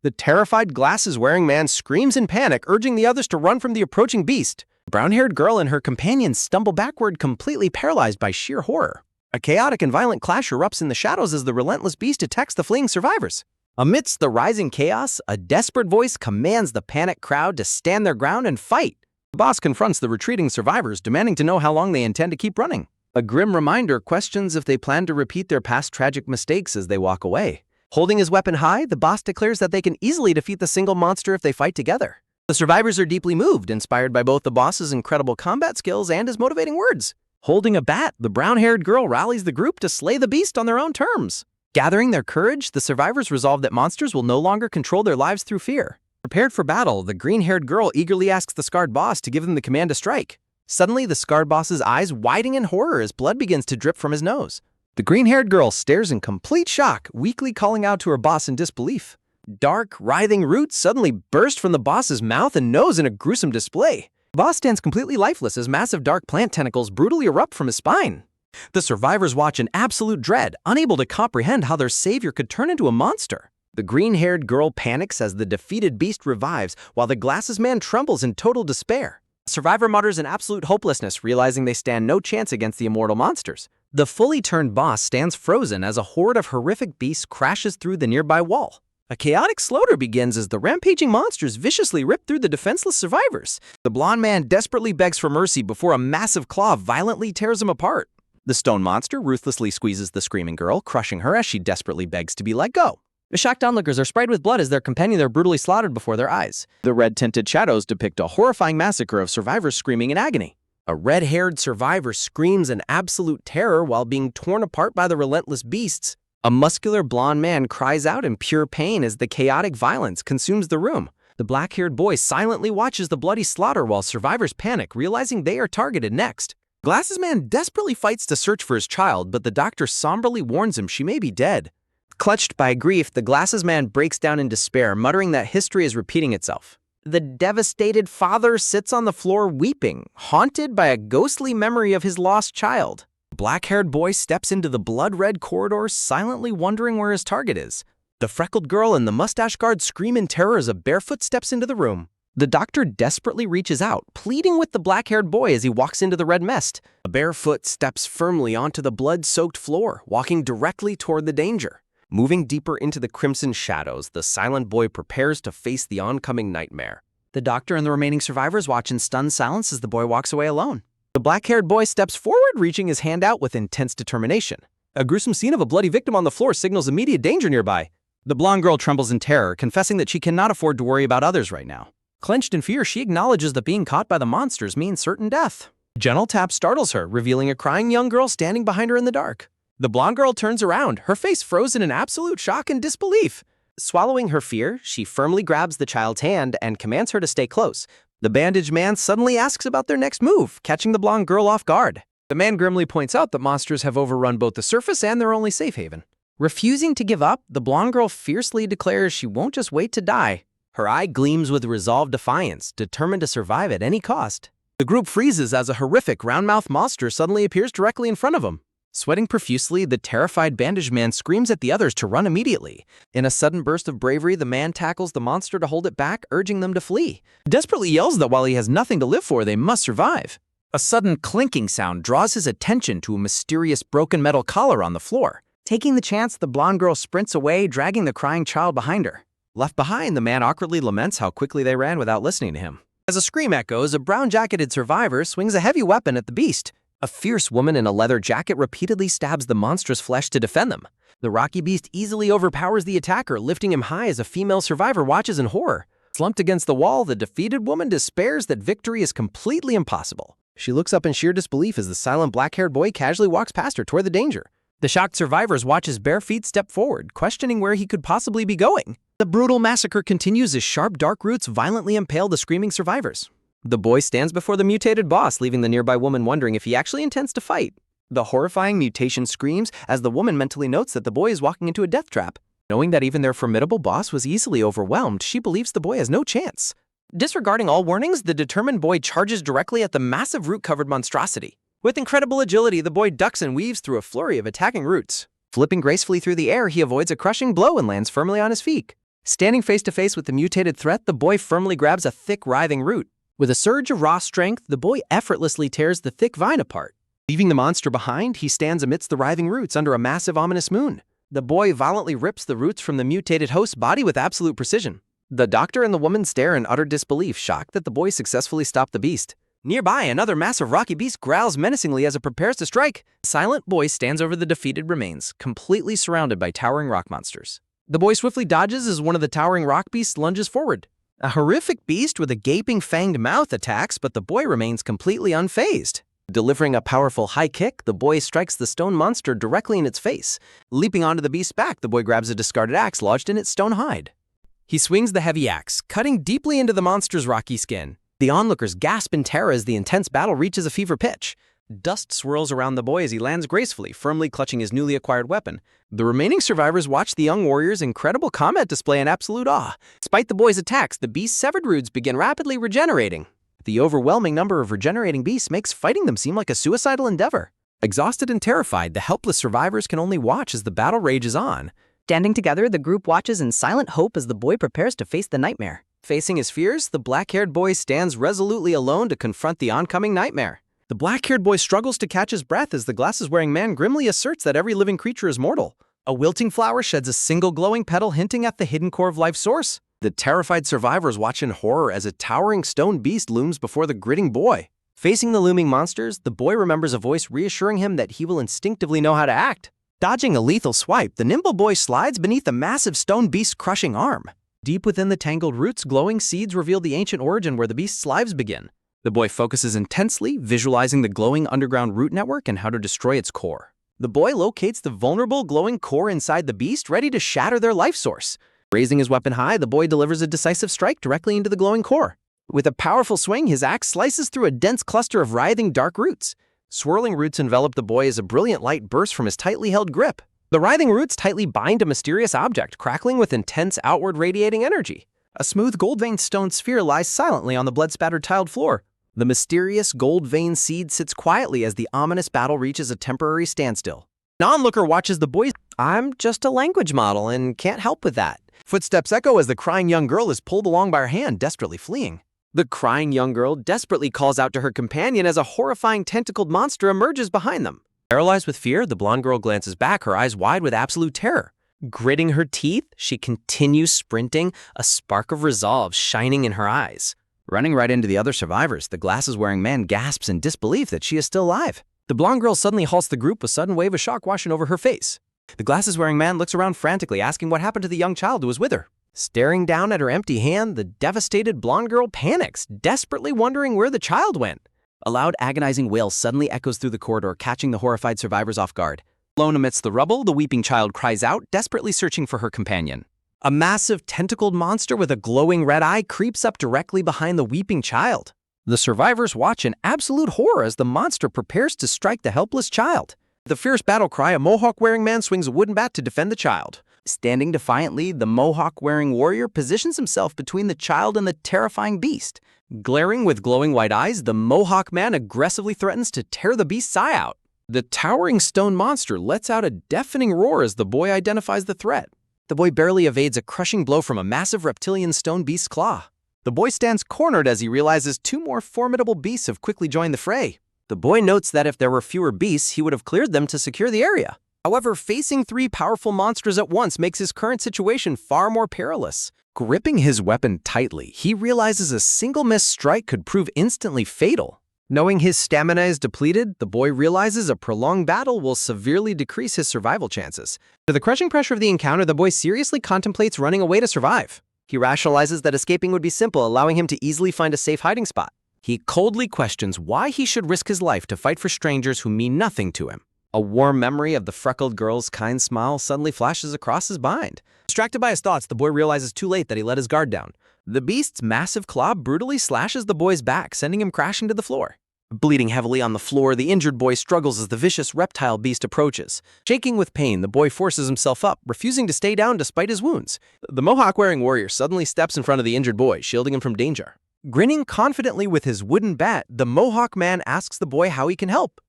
The terrified glasses-wearing man screams in panic, urging the others to run from the approaching beast. The brown-haired girl and her companions stumble backward, completely paralyzed by sheer horror. A chaotic and violent clash erupts in the shadows as the relentless beast attacks the fleeing survivors. Amidst the rising chaos, a desperate voice commands the panicked crowd to stand their ground and fight. The boss confronts the retreating survivors, demanding to know how long they intend to keep running. A grim reminder questions if they plan to repeat their past tragic mistakes as they walk away. Holding his weapon high, the boss declares that they can easily defeat the single monster if they fight together. The survivors are deeply moved, inspired by both the boss's incredible combat skills and his motivating words. Holding a bat, the brown-haired girl rallies the group to slay the beast on their own terms. Gathering their courage, the survivors resolve that monsters will no longer control their lives through fear. Prepared for battle, the green-haired girl eagerly asks the scarred boss to give them the command to strike. Suddenly, the scarred boss's eyes widen in horror as blood begins to drip from his nose. The green-haired girl stares in complete shock, weakly calling out to her boss in disbelief. Dark, writhing roots suddenly burst from the boss's mouth and nose in a gruesome display. The boss stands completely lifeless as massive dark plant tentacles brutally erupt from his spine. The survivors watch in absolute dread, unable to comprehend how their savior could turn into a monster. The green-haired girl panics as the defeated beast revives, while the glasses man trembles in total despair. The survivor mutters in absolute hopelessness, realizing they stand no chance against the immortal monsters. The fully turned boss stands frozen as a horde of horrific beasts crashes through the nearby wall. A chaotic slaughter begins as the rampaging monsters viciously rip through the defenseless survivors. The blonde man desperately begs for mercy before a massive claw violently tears him apart. The stone monster ruthlessly squeezes the screaming girl, crushing her as she desperately begs to be let go. The shocked onlookers are sprayed with blood as their companions are brutally slaughtered before their eyes. The red-tinted shadows depict a horrifying massacre of survivors screaming in agony. A red-haired survivor screams in absolute terror while being torn apart by the relentless beasts. A muscular blonde man cries out in pure pain as the chaotic violence consumes the room. The black-haired boy silently watches the bloody slaughter while survivors panic, realizing they are targeted next. Glasses Man desperately fights to search for his child, but the doctor somberly warns him she may be dead. Clutched by grief, the Glasses Man breaks down in despair, muttering that history is repeating itself. The devastated father sits on the floor weeping, haunted by a ghostly memory of his lost child. The black-haired boy steps into the blood-red corridor, silently wondering where his target is. The freckled girl and the mustache guard scream in terror as a barefoot steps into the room. The doctor desperately reaches out, pleading with the black-haired boy as he walks into the red mist. A barefoot steps firmly onto the blood-soaked floor, walking directly toward the danger. Moving deeper into the crimson shadows, the silent boy prepares to face the oncoming nightmare. The doctor and the remaining survivors watch in stunned silence as the boy walks away alone. The black-haired boy steps forward, reaching his hand out with intense determination. A gruesome scene of a bloody victim on the floor signals immediate danger nearby. The blonde girl trembles in terror, confessing that she cannot afford to worry about others right now. Clenched in fear, she acknowledges that being caught by the monsters means certain death. A gentle tap startles her, revealing a crying young girl standing behind her in the dark. The blonde girl turns around, her face frozen in absolute shock and disbelief. Swallowing her fear, she firmly grabs the child's hand and commands her to stay close. The bandaged man suddenly asks about their next move, catching the blonde girl off guard. The man grimly points out that monsters have overrun both the surface and their only safe haven. Refusing to give up, the blonde girl fiercely declares she won't just wait to die. Her eye gleams with resolved defiance, determined to survive at any cost. The group freezes as a horrific round-mouthed monster suddenly appears directly in front of them. Sweating profusely, the terrified bandaged man screams at the others to run immediately. In a sudden burst of bravery, the man tackles the monster to hold it back, urging them to flee. He desperately yells that while he has nothing to live for, they must survive. A sudden clinking sound draws his attention to a mysterious broken metal collar on the floor. Taking the chance, the blonde girl sprints away, dragging the crying child behind her. Left behind, the man awkwardly laments how quickly they ran without listening to him. As a scream echoes, a brown-jacketed survivor swings a heavy weapon at the beast. A fierce woman in a leather jacket repeatedly stabs the monstrous flesh to defend them. The rocky beast easily overpowers the attacker, lifting him high as a female survivor watches in horror. Slumped against the wall, the defeated woman despairs that victory is completely impossible. She looks up in sheer disbelief as the silent black-haired boy casually walks past her toward the danger. The shocked survivors watch his bare feet step forward, questioning where he could possibly be going. The brutal massacre continues as sharp, dark roots violently impale the screaming survivors. The boy stands before the mutated boss, leaving the nearby woman wondering if he actually intends to fight. The horrifying mutation screams as the woman mentally notes that the boy is walking into a death trap. Knowing that even their formidable boss was easily overwhelmed, she believes the boy has no chance. Disregarding all warnings, the determined boy charges directly at the massive root-covered monstrosity. With incredible agility, the boy ducks and weaves through a flurry of attacking roots. Flipping gracefully through the air, he avoids a crushing blow and lands firmly on his feet. Standing face-to-face with the mutated threat, the boy firmly grabs a thick, writhing root. With a surge of raw strength, the boy effortlessly tears the thick vine apart. Leaving the monster behind, he stands amidst the writhing roots under a massive ominous moon. The boy violently rips the roots from the mutated host's body with absolute precision. The doctor and the woman stare in utter disbelief, shocked that the boy successfully stopped the beast. Nearby, another massive rocky beast growls menacingly as it prepares to strike. The silent boy stands over the defeated remains, completely surrounded by towering rock monsters. The boy swiftly dodges as one of the towering rock beasts lunges forward. A horrific beast with a gaping fanged mouth attacks, but the boy remains completely unfazed. Delivering a powerful high kick, the boy strikes the stone monster directly in its face. Leaping onto the beast's back, the boy grabs a discarded axe lodged in its stone hide. He swings the heavy axe, cutting deeply into the monster's rocky skin. The onlookers gasp in terror as the intense battle reaches a fever pitch. Dust swirls around the boy as he lands gracefully, firmly clutching his newly acquired weapon. The remaining survivors watch the young warrior's incredible combat display in absolute awe. Despite the boy's attacks, the beast's severed roots begin rapidly regenerating. The overwhelming number of regenerating beasts makes fighting them seem like a suicidal endeavor. Exhausted and terrified, the helpless survivors can only watch as the battle rages on. Standing together, the group watches in silent hope as the boy prepares to face the nightmare. Facing his fears, the black-haired boy stands resolutely alone to confront the oncoming nightmare. The black-haired boy struggles to catch his breath as the glasses-wearing man grimly asserts that every living creature is mortal. A wilting flower sheds a single glowing petal hinting at the hidden core of life's source. The terrified survivors watch in horror as a towering stone beast looms before the gritting boy. Facing the looming monsters, the boy remembers a voice reassuring him that he will instinctively know how to act. Dodging a lethal swipe, the nimble boy slides beneath a massive stone beast's crushing arm. Deep within the tangled roots, glowing seeds reveal the ancient origin where the beast's lives begin. The boy focuses intensely, visualizing the glowing underground root network and how to destroy its core. The boy locates the vulnerable glowing core inside the beast, ready to shatter their life source. Raising his weapon high, the boy delivers a decisive strike directly into the glowing core. With a powerful swing, his axe slices through a dense cluster of writhing dark roots. Swirling roots envelop the boy as a brilliant light bursts from his tightly held grip. The writhing roots tightly bind a mysterious object, crackling with intense outward radiating energy. A smooth gold-veined stone sphere lies silently on the blood-spattered tiled floor. The mysterious gold-veined seed sits quietly as the ominous battle reaches a temporary standstill. An onlooker watches the boy. "I'm just a language model and can't help with that." Footsteps echo as the crying young girl is pulled along by her hand, desperately fleeing. The crying young girl desperately calls out to her companion as a horrifying tentacled monster emerges behind them. Paralyzed with fear, the blonde girl glances back, her eyes wide with absolute terror. Gritting her teeth, she continues sprinting, a spark of resolve shining in her eyes. Running right into the other survivors, the glasses-wearing man gasps in disbelief that she is still alive. The blonde girl suddenly halts the group, a sudden wave of shock washing over her face. The glasses-wearing man looks around frantically, asking what happened to the young child who was with her. Staring down at her empty hand, the devastated blonde girl panics, desperately wondering where the child went. A loud, agonizing wail suddenly echoes through the corridor, catching the horrified survivors off guard. Alone amidst the rubble, the weeping child cries out, desperately searching for her companion. A massive, tentacled monster with a glowing red eye creeps up directly behind the weeping child. The survivors watch in absolute horror as the monster prepares to strike the helpless child. With a fierce battle cry, a mohawk-wearing man swings a wooden bat to defend the child. Standing defiantly, the mohawk-wearing warrior positions himself between the child and the terrifying beast. Glaring with glowing white eyes, the mohawk man aggressively threatens to tear the beast's eye out. The towering stone monster lets out a deafening roar as the boy identifies the threat. The boy barely evades a crushing blow from a massive reptilian stone beast's claw. The boy stands cornered as he realizes two more formidable beasts have quickly joined the fray. The boy notes that if there were fewer beasts, he would have cleared them to secure the area. However, facing three powerful monsters at once makes his current situation far more perilous. Gripping his weapon tightly, he realizes a single missed strike could prove instantly fatal. Knowing his stamina is depleted, the boy realizes a prolonged battle will severely decrease his survival chances. To the crushing pressure of the encounter, the boy seriously contemplates running away to survive. He rationalizes that escaping would be simple, allowing him to easily find a safe hiding spot. He coldly questions why he should risk his life to fight for strangers who mean nothing to him. A warm memory of the freckled girl's kind smile suddenly flashes across his mind. Distracted by his thoughts, the boy realizes too late that he let his guard down. The beast's massive claw brutally slashes the boy's back, sending him crashing to the floor. Bleeding heavily on the floor, the injured boy struggles as the vicious reptile beast approaches. Shaking with pain, the boy forces himself up, refusing to stay down despite his wounds. The mohawk-wearing warrior suddenly steps in front of the injured boy, shielding him from danger. Grinning confidently with his wooden bat, the mohawk man asks the boy how he can help.